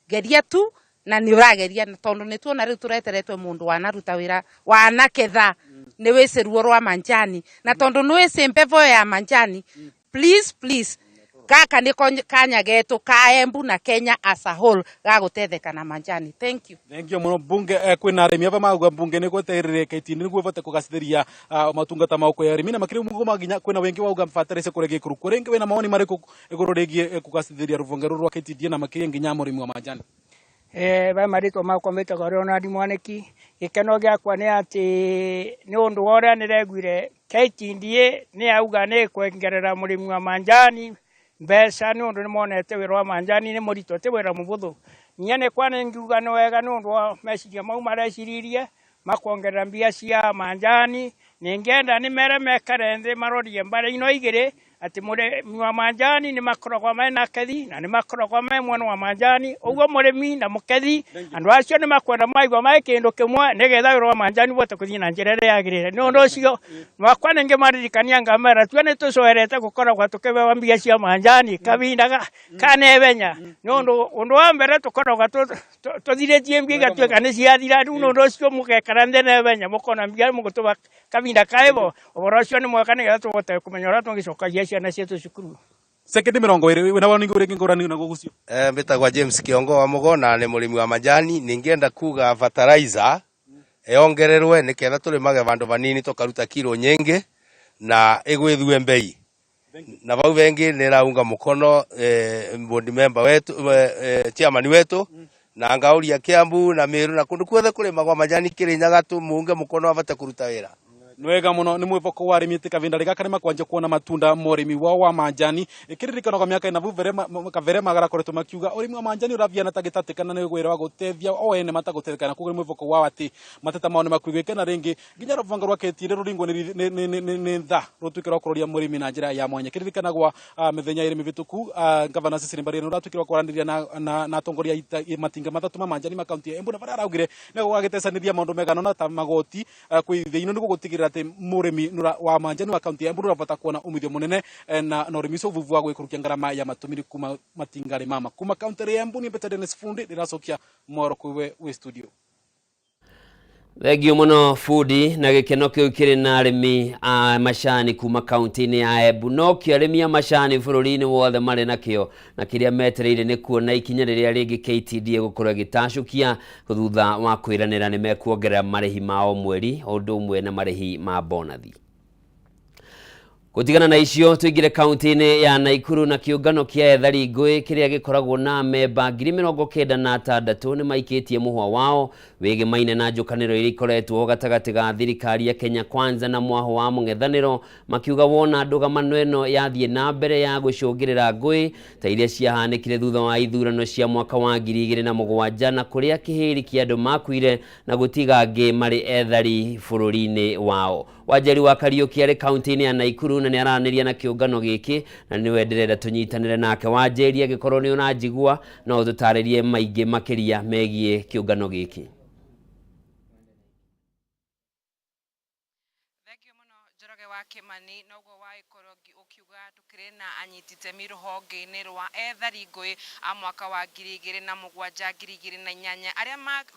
geria tu na ni urageria tondu ni tuona riu tureteretwe mundu wanaruta wira wanaketha ni wiciruo rwa manjani na tondu ni wicimpevo ya manjani please kaka ni kanya getu ka Embu na Kenya as a whole ga gutetheka na manjani. Thank you muno bunge kwina arimi ava mauga bunge ni gweterere Ketinda niguo vote kugacithiria matungata mauko ya arimi na makiri mugo maginya kwina wengi wauga mfatarese kurege kuru kurengi wina maoni mariku iguru rigie kugacithiria ruvonge rwa Ketinda na makiri nginya murimi wa manjani ba marito mauko metaga Ronald Mwaniki ikeno giakwa ni ati ni undu wora ni regwire Ketinda ni auga ni kwengerera murimi wa manjani mbeca ni undu ni monete wira wa manjani ni murito te wira muvuthu nyene kwane ngiuga no wega ni undu wa meciria mau mareciririe makongerera mbia cia manjani ningenda ni mere mekare nthi marorie mbare ino igiri ati murimi wa manjani ni makoragwo mena kethi na ni makoragwo me mwena wa manjani uguo murimi na mukethi andu acio ni makwenda maigwa mai kindu kimwe nigetha wira wa manjani wote kuthii na njira iria yagirire ni undu ucio mwakwa ningi maririkania ngamera tue ni tucoerete gukoragwo tukibewa mbia cia manjani kavinda kanevenya ni undu wa mbere tukoragwo tuthiritie mbia igatuika ni ciathira riu ni undu ucio mugekara nthi nevenya mukona mbia mugutuba kavinda kaivo uboro ucio ni mweka nigetha tuvote kumenya uria tungicokagia ciana cietu cukuru Sekendi 20 wina woni nguriki ngorani na gugucio mbitagwa James Kiongo wa Mugona ni murimi wa majani ningienda kuga fertilizer yongererwe niketha tulimage vandu vanini tukaruta kilo nyingi na igwithwe mbei na vau vengi niraunga mukono board member wetu chairman wetu na ngauria Kiambu na Meru na kundu kwethe kulimagwa majani Kirinyaga tumunge mukono avate kuruta wira nwega muno ni mwivoko wa arimi kavinda riga karima kwanja kuona matunda morimi wa manjani ikiririkana kwa miaka ina vuvere kavere magara koretwo makiuga urimi wa manjani uraviana tagitatikana ni gwira wa gutethia o ene matagutethekana kugira mwivoko wa ati mateta maone makuigwikana ringi nginya ruvanga rwa Ketinda ruringo ni tha rutukira kuroria murimi na njira ya mwanya kiririkana gwa mithenya iri mivituku governor Cecily Mbarire uratukira kwarandiria na atongoria matinga mathatu ma manjani ma county ya Embu na bara araugire ni gwagitecaniria maundu megano na ta magoti kwithiino ni gutigira ati murimi wa manjani wa county ya Embu urabata kuona umithio munene na urimi ucio vuvu wa gwikurukia ngarama ya matumiri kuma matingari mama kuma county ya Embu ni Peter Dennis Fundi riracokia moro kuwe we studio Thegio muno Fudi na gikeno kiu kiri na arimi a macani kuma kaunti-ini ya Embu no kio arimi a macani bururi-ini wothe mari nakio na kiria metereire ni kuona ikinya riria ringi KTDA gukorwo gitacukia thutha wa kwiranira ni mekuongerera marihi mao mweri undu umwe na marihi ma bonathi. Kutigana na icio tuigire kaunti-ini ya Naikuru na kiungano kia ethari ngui kiria gikoragwo na memba 96 ni maikitie muhwa wao wege maine na njukaniro iri ikoretwo gatagati ga thirikari ya Kenya Kwanza na mwaho wa mung'ethaniro makiuga wona ndugamano eno yathie na mbere ya gucungirira ngui ta iria ciahanikire thutha wa ithurano cia mwaka wa 2007 na kuria kihiri kia andu makuire na gutiga ngi mari ethari bururi-ini wao. Wajeri wa Kariuki ari kaunti-ini ya Naikuru na ni araniria na kiungano giki na ni wenderera tunyitanire nake Wajeri agikorwo ni unajigua no ututaririe maingi makiria megie kiungano giki. Njoroge wa Kimani noguo waikorwo ukiuga tukiri na anyititemi ruhonge-ini rwa ethari ngui a mwaka wa 2007-2008 aria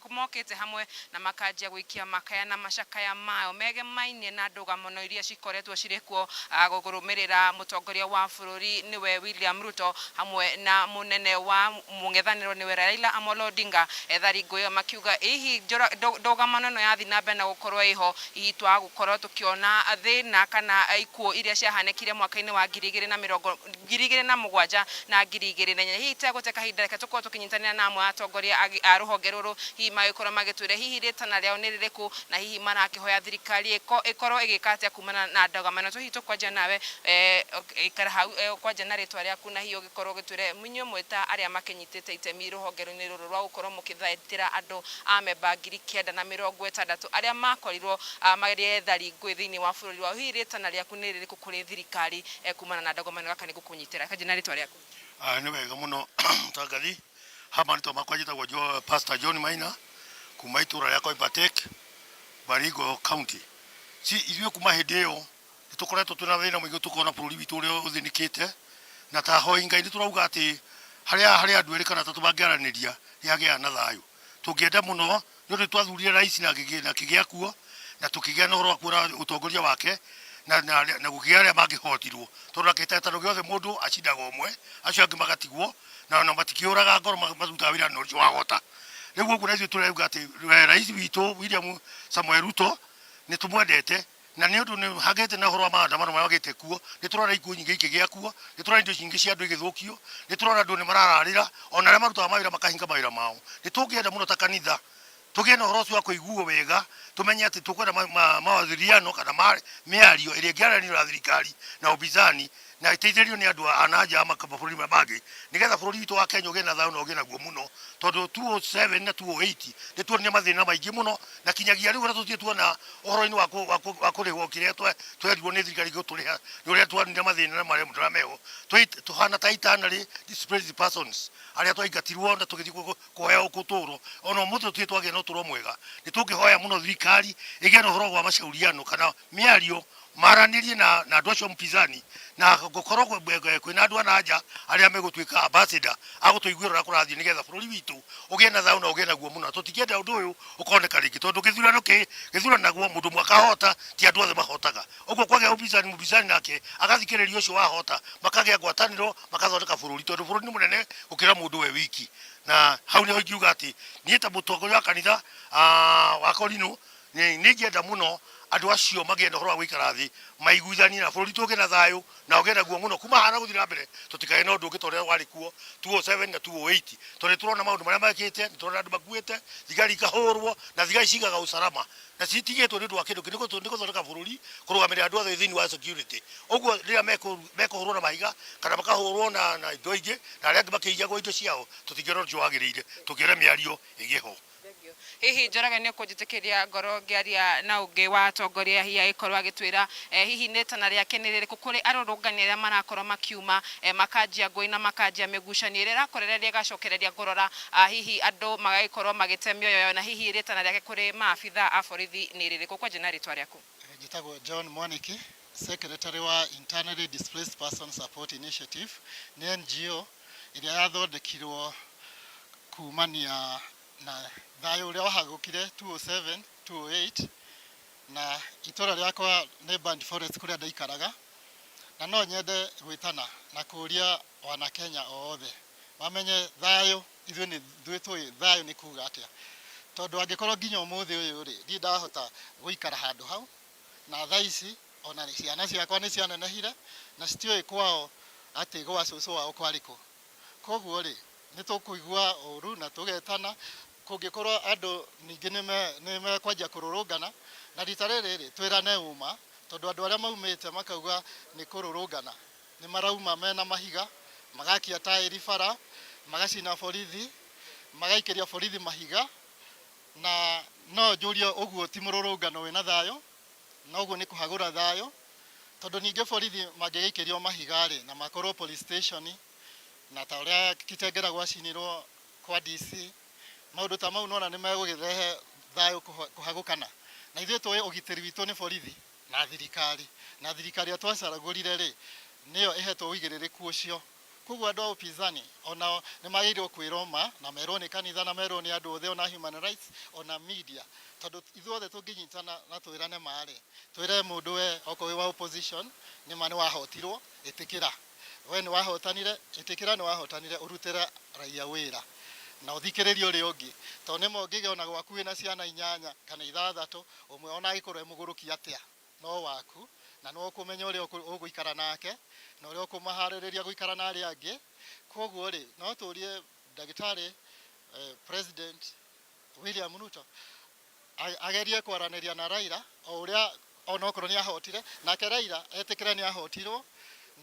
mokite hamwe na makanjia gwikia makaya na macakaya mao megemainie na ndũgamo iria cikoretwo cirĩ kuo gũkũrũmĩrĩra mũtongoria wa bũrũri niwe William Ruto hamwe na munene wa mũng'ethanĩro niwe Raila Amolo Odinga. Ethari ngui makiuga hihi ndũgamo ĩno yathi na mbere na gũkorwo iho hihi twa gũkorwo tukiona na kana ikuo iria ciahanekire mwaka-ini wa 2007 na 2008 hihi tegũte kahinda reke tukorwo tukinyitanĩra na amwe atongoria a rũhonge rũrũ hihi magĩkorwo magĩtwĩra hihi rĩtana rĩao nĩ rĩrĩkũ na hihi marakĩhoya thirikari ĩkorwo ĩgĩka atĩa kumana na ndũgamo hihi tũkwanjia nawe ikara hau kwanja na rĩtwa rĩaku na hihi ũgĩkorwo ũgĩtwĩra inyuĩ mwĩta arĩa makĩnyitĩte itemi rũhonge-inĩ rũrũ rwa gũkorwo mũkĩthaitĩra andũ a memba 960 arĩa makorirwo magĩethari ngui thĩinĩ wa bũrũri wa hihi rĩtana rĩaku nĩ rĩrĩkũ kũrĩ thirikari kumana na ndũgamo gaka nĩ gũkũnyitĩra kanjĩ na rĩtwa rĩaku. Nĩ wega mũno Tangathi hama nĩ tũmakwa njĩtagwo Pastor John Maina kuma itũra rĩa Koibatek Baringo County. Ithuĩ kuma hĩndĩ ĩyo nĩ tũkoretwo twĩna thĩna mũingĩ tũkona bũrũri witũ ũrĩa ũthĩnĩkĩte na ta hoi Ngai nĩ tũrauga atĩ harĩa andũ erĩ kana atatũ mangĩaranĩria nĩhagĩa na thayũ. Tũngĩenda mũno nĩ ũndũ twathurire rais na kĩgĩa kuo na tukigĩa na ũhoro wa kuona ũtongoria wake na gũkĩgĩa arĩa mangĩhotirwo tondũ gĩtetano gĩothe mũndũ acindaga ũmwe acio angĩ magatigwo na matikĩũraga ngoro marutaga wĩra na ũcio wahota. Rĩu ũguo na ithuĩ tũrauga atĩ rais witũ William Samuel Ruto nĩ tũmwendete na nĩ ũndũ nĩ hagĩte na ũhoro wa maandamano marĩa magĩte kuo nĩ tũrona ikuũ nyingĩ ikĩgĩa kuo nĩ tũrona indo nyingĩ cia andũ igĩthũkio nĩ tũrona andũ nĩ marararĩra ona arĩa marutaga mawĩra makahinga mawĩra mao. Nĩ tũngĩenda mũno ta kanitha tũgĩe na ũhoro ũcio wa kũiguo wega tumenye atĩ tũkwenda mawaziriano kana mĩario ĩrĩa ĩngĩaranĩrio na thirikari na ubizani na ĩteithĩrĩrio nĩ andũ a nanja a mabũrũri mangĩ nĩgetha bũrũri witũ wa Kenya ũgĩe na thayũ na ũgĩe naguo mũno tondũ 2007 na 2008 nĩ tuonire mathĩna maingĩ mũno na kinyagia rĩu ũrĩa tũthiĩ tuona ũhoro-inĩ wa kũrĩhwo kĩrĩa twerirwo nĩ thirikari gũtũrĩha nĩ ũrĩa tuonire mathĩna marĩa tũrameho tũhana ta itanarĩ displaced persons arĩa twaingatirwo na tũgĩthiĩ kũhoya ũtũũro ona ũmũthĩ tũthiĩ twagĩa na ũtũũro mwega. Nĩ tũngĩhoya mũno thirikari ĩgĩe na ũhoro wa macauriano kana mĩario maranĩrie na andũ acio mpinzani na gũkorwo kwĩna andũ a nanja arĩa megũtuĩka ambassador agũtũiguĩra ũrĩa kũrathiĩ nĩgetha bũrũri witũ ũgĩe na thayũ na ũgĩe naguo mũno. Tũtingĩenda ũndũ ũyũ ũkoneka rĩngĩ tondũ gĩthuranaguo mũndũ mwakahota ti andũ othe mahotaga. Ũguo kwagĩa mũbinzani nake agathikĩrĩria ũcio wahota makagĩa ngwatanĩro makathondeka bũrũri tondũ bũrũri nĩ mũnene gũkĩra mũndũ we wiki. Na hau nĩho ingiuga atĩ niĩ ta mũtongoria wa kanitha wa Korinũ nĩ ingĩenda mũno andũ acio magĩe na ũhoro wa gũikara thĩ maiguithanie na bũrũri tũgĩe na thayũ na ũgĩe naguo mũno kuma hana gũthiĩ na mbere tũtikagĩe na ũndũ ũngĩ ta ũrĩa warĩ kuo 2007 na 2008 tondũ nĩ tũrona maũndũ marĩa mekĩte nĩ tũrona andũ makuĩte thigari ikahũrwo na thigari cigaga ũcarama na citigĩtwo nĩ ũndũ wa kĩndũ nĩ gũthondeka bũrũri kũrũgamĩrĩra andũ othe thĩinĩ wa security. Ũguo rĩrĩa mekũhũrwo na mahiga kana makahũrwo na indo ingĩ na arĩa angĩ makĩiyagwo indo ciao tũtingĩona ũndũ wagĩrĩire tũkĩona mĩario ĩgĩe ho. Hihi Njoroge nĩ ũkũnjĩtĩkĩria ngoro ngĩaria na ũngĩ wa atongoria hihi agĩkorwo agĩtwĩra hihi nĩtana rĩake nĩ rĩrĩkũ kũrĩ arũrũngani arĩa marakorwo makiuma makanjia ngũĩ na makanjia mĩgucanio ĩrĩa ĩrakorereria ĩgacokereria ngorora hihi andũ magagĩkorwo magĩte mĩoyo na hihi rĩtana rĩake kũrĩ maabitha a borithi nĩ rĩrĩkũ kwanja na rĩtwa rĩaku. Njĩtagwo John Mwaniki, Secretary wa Internally Displaced Person Support Initiative nĩ NGO ĩrĩa yathondekirwo kumania na thayũ ũrĩa wahagũkire 2007 2008 na itũra rĩakwa nĩ Band Forest kũrĩa ndaikaraga na no nyende gwĩtana na kũria wana Kenya othe mamenye thayũ ithuĩ tũĩ thayũ nĩ kuga atĩa tondũ angĩkorwo nginya ũmũthĩ ũyũ rĩ ndirĩ ndahota gũikara handũ hau na thaa ici ona ciana ciakwa nĩ cianenehire na citiũĩ kwao atĩ gwa cũcũ wao kwarĩ kũ. Koguo rĩ nĩ tũkũigua ũru na tũgetana kũngĩkorwo andũ ningĩ nĩ mekwanjia kũrũrũngana na rita rĩrĩ twĩrane uma tondũ andũ arĩa maumĩte makauga nĩ kũrũrũngana nĩ marauma mena mahiga magakia taĩri bara magacina borithi magaikĩria borithi mahiga na no njũrie ũguo ti mũrũrũngano wĩna thayũ na ũguo nĩ kũhagũra thayũ tondũ ningĩ borithi mangĩgĩikĩrio mahiga rĩ na makorwo police station na ta ũrĩa Kitengera gwacinirwo kwa DC maũndũ ta mau nona nĩ megũgĩrehe thayũ kũhagũkana na ithuĩ tũĩ ũgitĩri witũ nĩ borithi na thirikari atwacaragũrire rĩ nĩyo ĩhetwo ũigĩrĩrĩku ũcio. Koguo andũ a upinzani ona nĩ magĩrĩirwo kwĩroma na merwo nĩ kanitha na merwo nĩ andũ othe ona human rights ona media, tondũ ithuothe tũngĩnyitana na twĩrane marĩ twĩre mũndũ we okorwo wa opposition nĩ ma nĩ wahotirwo ĩtĩkĩra, we nĩ wahotanire ĩtĩkĩra, nĩ wahotanire ũrutĩre raia wĩra na ũthikĩrĩrio ũrĩa ũngĩ, tondũ nĩ mongĩge ona gwaku wĩna ciana 8 kana 6 ũmwe ona agĩkorwo mũgũrũki atĩa no waku na no kũmenya ũrĩa ũgũikara nake na ũrĩa ũkũmaharĩrĩria gũikara na arĩa angĩ. Koguo rĩ no tũrie ndagĩtarĩ President William Ruto agerie kwaranĩria na Raila o ũrĩa ona okorwo nĩ ahotire, nake Raila etĩkĩre nĩ ahotirwo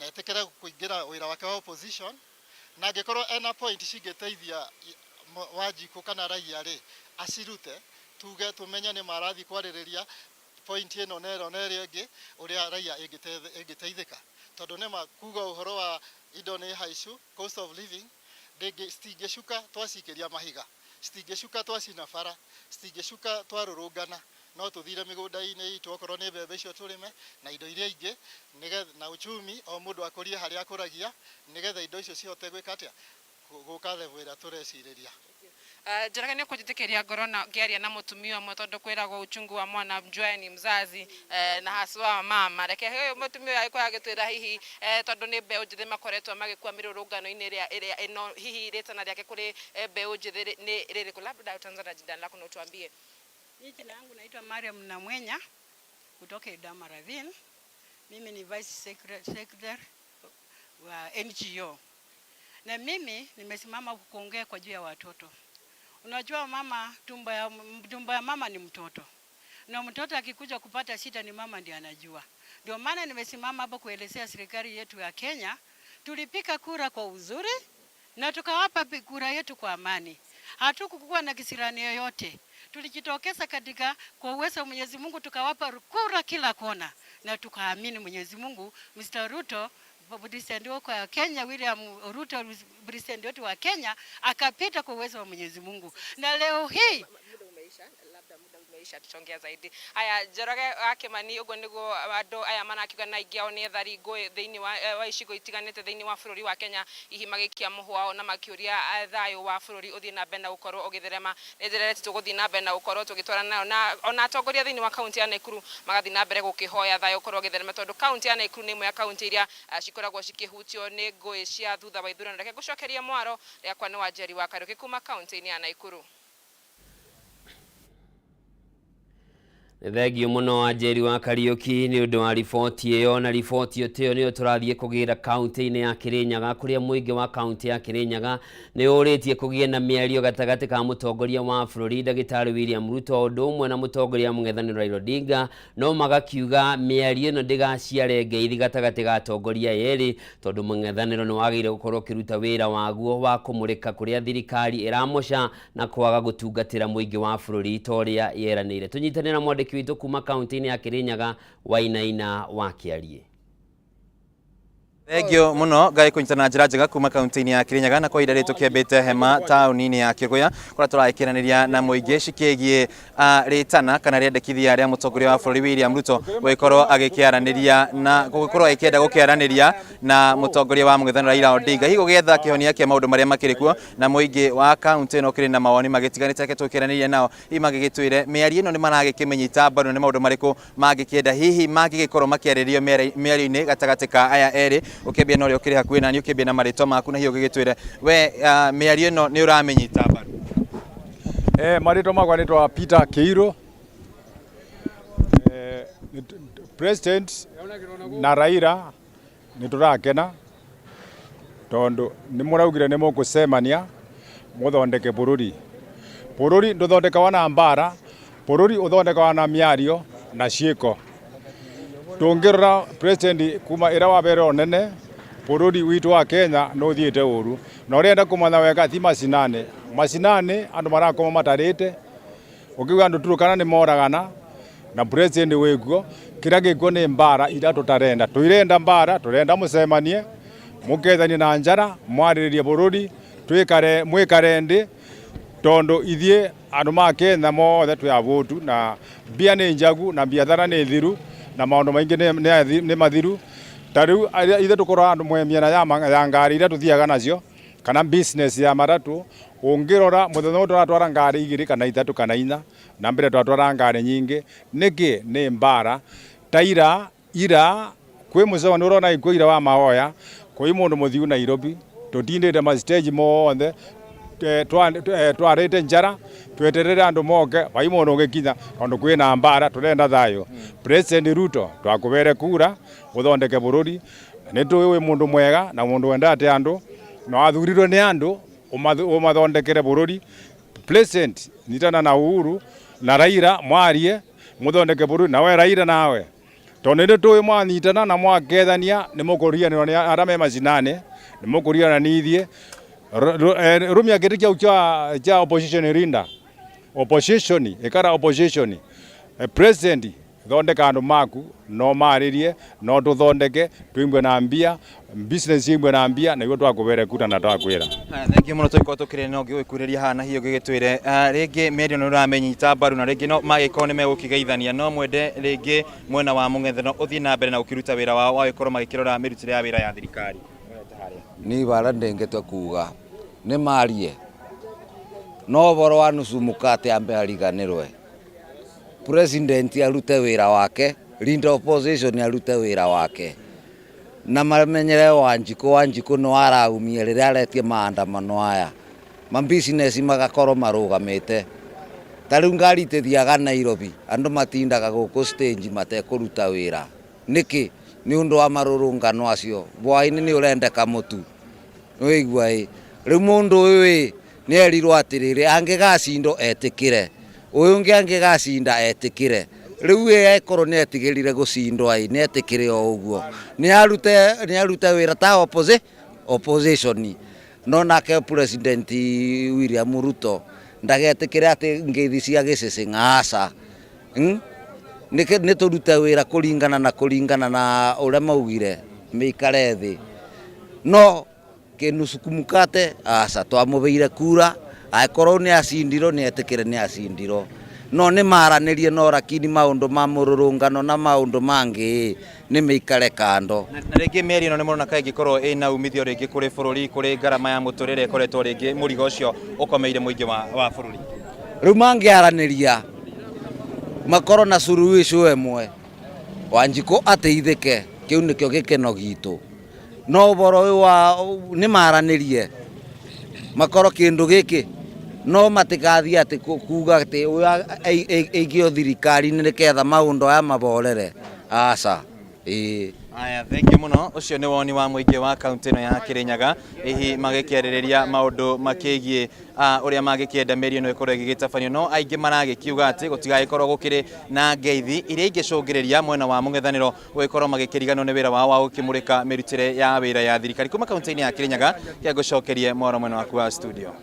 na etĩkĩre kũingĩra wĩra wake wa opposition, na angĩkorwo ena point cingĩteithia Wanjikũ kana raia rĩ acirute, tuge tũmenye nĩ marathi kwarĩrĩria point ĩno na ĩrĩa ĩngĩ ũrĩa raia ĩngĩteithĩka, tondũ nĩ kuga ũhoro wa indo nĩ haicu, cost of living citingĩcuka twacikĩria mahiga, citingĩcuka twacina bara, citingĩcuka twarũrũngana, no tũthire mĩgũnda-inĩ itũ okorwo nĩ mbembe icio tũrĩme na indo iria ingĩ na uchumi o mũndũ akũrie harĩa akũragia nĩgetha indo icio cihote gwĩka atĩa gũka level ĩrĩa tũrecirĩria. Njaraga nĩ kũjitĩkĩria ngoro na ngĩaria na mũtumia ũmwe tondũ kwĩragwo uchungu wa mwana mjwae ni mzazi na haswa mama. Reke huyo mũtumia ũyũ agĩkorwo agĩtwĩra hihi tondũ nĩ mbeũ njĩthĩ makoretwo magĩkua mĩrũrũngano-inĩ ĩrĩa ĩno hihi rĩtana rĩake kũrĩ mbeũ njĩthĩ nĩ rĩrĩkũ, labda utaanza jina lako na utuambie. Jina langu naitwa Mariam Namwenya kutoka Idama Ravine. Mimi ni Vice Secretary wa NGO. Na mimi nimesimama kuongea kwa juu ya watoto. Unajua mama, tumbo ya mama ni mtoto. Na mtoto akikuja kupata shida ni mama ndiye anajua. Ndio maana nimesimama hapo kuelezea serikali yetu ya Kenya, tulipika kura kwa uzuri na tukawapa kura yetu kwa amani. Hatukukuwa na kisirani yoyote. Tulijitokeza katika kwa uwezo wa Mwenyezi Mungu tukawapa kura kila kona na tukaamini Mwenyezi Mungu. Mr. Ruto president wa Kenya, William Ruto president wetu wa Kenya akapita kwa uwezo wa Mwenyezi Mungu. Na leo hii muda umeisha, labda muda umeisha tuchongea zaidi. Aya Njoroge akimani ugo nigo andũ aya manakiuga na ingĩ ao nĩ ethari ngũĩ thĩinĩ wa icigo itiganĩte thĩinĩ wa bũrũri wa Kenya, hihi magĩkia mũhwao na makĩũria thayũ wa bũrũri ũthiĩ na mbere na gũkorwo ũgĩtherema. Nĩ njĩrĩreti tũgũthiĩ na mbere na gũkorwo tũgĩtwarana nayo na ona atongoria thĩinĩ wa kaunti ya Nakuru magathiĩ na mbere gũkĩhoya thayũ ũkorwo ũgĩtherema, tondũ kaunti ya Nakuru nĩ ĩmwe ya kaunti iria cikoragwo cikĩhutio nĩ ngũĩ cia thutha wa ithurano. Reke ngũcokeria mwaro rĩakwa nĩ Wanjeri wa Kariuki kuma kaunti-inĩ ya Nakuru. Thegio muno Wanjeri wa Kariuki ni undu wa riboti iyo, na riboti iyo teo niyo turathie kugira kaunti-ini ya Kirinyaga, kuria muingi wa kaunti ya Kirinyaga ni uritie kugie na miario gatagati ka mutongoria wa bururi Ndagĩtarĩ William Ruto undu umwe na mutongoria mũng'ethanĩro Raila Odinga, no magakiuga miario ino ndigaciare ngeithi gatagati ga atongoria yeri, tondu mũng'ethanĩro ni wagĩrĩire gukorwo kiruta wĩra waguo wa kumurika kuria thirikari iramoca na kwaga gutungatĩra muingi wa bururi toria yeranĩire. Tunyitane na mwandĩki witũ kuma kaunti-ini ya Kirinyaga Wainaina wa Kiarie. Thegio muno ngai kunyitana njira njega kuma kaunti-ini ya Kirinyaga, na kwa ihinda rĩrĩ tũkĩambĩte hema taũni-inĩ ya Kĩrũgũya kũrĩa tũraĩkĩranĩria na mũingĩ cikĩgie rĩtana kana rĩendekithia rĩa mũtongoria wa bũrũri William Ruto gũgĩkorwo agĩkĩaranĩria na gũgĩkorwo agĩkĩenda gũkĩaranĩria na mũtongoria wa mũng'ethanĩro Raila Odinga, hihi gũgĩetha kĩhonia kĩa maũndũ marĩa makĩrĩ kuo, na mũingĩ wa kaunti ĩno kĩrĩ na mawoni magĩtiganĩte. Reke tũkĩaranĩria nao hihi magĩgĩtwĩre mĩario ĩno nĩ maragĩkĩmĩnyita mbaru, nĩ maũndũ marĩkũ mangĩkĩenda hihi mangĩgĩkorwo makĩarĩrĩrio mĩario-inĩ gatagatĩ ka aya erĩ. Ukĩambia na ũrĩa ũkĩrĩ hakuhĩ nani, ũkĩambia na marĩtwa maku na hihi ũgĩgĩtwĩre we mĩario ĩno nĩ ũramĩnyita mbaru. Marĩtwa makwa nĩtwa Peter Kĩirũ. President na Raila nĩ tũrakena tondũ nĩ mũraugire nĩ mũgũcemania mũthondeke bũrũri. Bũrũri ndũthondekaga na mbara, bũrũri ũthondekaga na mĩario na ciĩko. Tũngĩrora president kuma ĩra wa mbere onene bũrũri witũ wa Kenya no ũthiĩte ũru, na ũrenda kũmanya wega ti macinani andũ marakoma matarĩte, ũkiuga andũ Turukana nĩ moragana na president wĩkuo, kĩrĩa gĩkuo nĩ mbara iria tũtarenda. Twĩrenda mbara, tũrenda mũcemanie mũkethanie na njara mwarĩrĩrie bũrũri, mwĩkare ndĩ tondu ithie andu ma Kenya mothe twa votu na mbia nĩ njagu na biathara nĩ thiru, na maundu maingi ni mathiru tariu ithe tukora andu mwemiana ya ngari ira tuthiaga nacio kana business ya matatu ungirora muthenya uyu turatwara ngari 2 kana 3 kana 4 na mbere twatwara ngari nyingi niki ni mbara taira ira kwi mucewa ni urona ikwo ira wa mahoya kwi mundu muthiu Nairobi tutindite ma stage mothe twarite njara tweterere andu moke vai mundu ngikinya tondu kwina mbara turenda thayo President Ruto twakubere kura uthondeke bururi ni tuwi mundu mwega na mundu wendate andu no athurirwe ni andu umathondekere bururi President nitana na Uhuru na Raila mwarie muthondeke bururi nawe Raila nawe tondu ni tuwi mwanyitana na mwakethania ni mukurianirwo ni arame macinane ni mukuriana ni ithie rumia kiti kiau cha opposition rinda opposition ikara opposition president thondeka andu maku no maririe no tuthondeke twimbwe na mbia business imbwe na mbia na igwe twakubere kuta na twakwira thank you muno twiko tukire no gikuriria hana hiyo gigitwire ringi medio no ramenyita baru na ringi no magikone megukigeithania no mwende ringi mwena wa mung'ethano uthie na mbere na ukiruta wira wao wagikoro magikirora mirutire ya wira ya thirikari ni bara ndengetwe kuga ni marie no boro wa nusu mukate ambe ariganirwe president arute wira wake leader opposition arute wira wake na mamenyere Wanjiku no araumie riria aretie maandamano aya ma business magakoro marugamite tariu ngari tithiaga Nairobi andu matindaga guku stage matekuruta wira niki ni undu wa marurungano acio bwaini ni urendeka mutu wigua riu mundu uyu ni erirwo atiriri angigacindo etikire uyu ungi angigacinda etikire riu ekoro ni etigirire gucindwa ni etikire o uguo ni arute wira ta opposition no nake President William Ruto ndagetikire ati ngithi cia gicicinga aca ni turute wira kuringana na uria maugire meikare thi no kinusukumukate aca twamubeire kura aikoro ni acindiro ni etikire ni acindiro no ni maranirie no rakini maundu ma mururungano na maundu mangi ni meikare kando na ringi meri no ni murona kaingi korwo ina umithio ringi kuri bururi kuri garama ya muturire koretwo ringi murigo ucio ukomeire muingi wa bururi riu mangiaraniria makoro na suruhisho emwe Wanjiku ateithike kiu nikio gikeno gitu no boro wa ni maranirie makoro kindu giki no matikathia ati kuga ati eigio thirikari ni ketha maundu aya maborere aca aya thank you muno ucio ni woni wa muingi wa county no ya Kirinyaga ihi magikiaririria maundu makigie uria magikienda meri no ikorwo igitabanio no aingi maragikiuga ati gutigagikorwo gukiri na ngeithi iria ingicungiriria mwena wa mung'ethaniro gugikorwo magikirigano ni wira wao wa gukimurika mirutire ya wira ya thirikari kuma county ya Kirinyaga ya gucokerie mwaro mwena waku wa studio.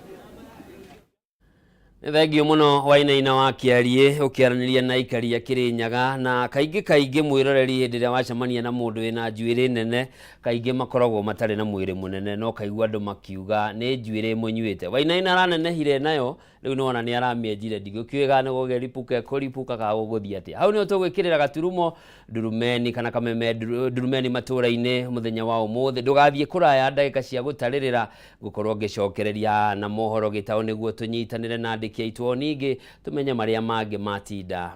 Thengio muno Wainaina wa Kiarie ukiaraniria na ikari ya Kirinyaga na kaingi mwiroreri ndiria wacemania na mundu wina njuiri nene kaingi makoragwo matari na mwiri munene no kaigua andu makiuga ni njuiri munyuite Wainaina aranenehire nayo riu ni wona ni aramienjire ndigukiuga ni gugeripuka kuripuka ka guguthia ati hau ni tugwikirira gaturumo Ndurumeni kana Kameme Ndurumeni Matuura-ini muthenya wa umuthi ndugathie kuraya ndagika cia gutaririra gukorwo ngicokereria na mohoro gitao niguo tunyitanire na andiki aitwo ningi tumenye maria mangi matinda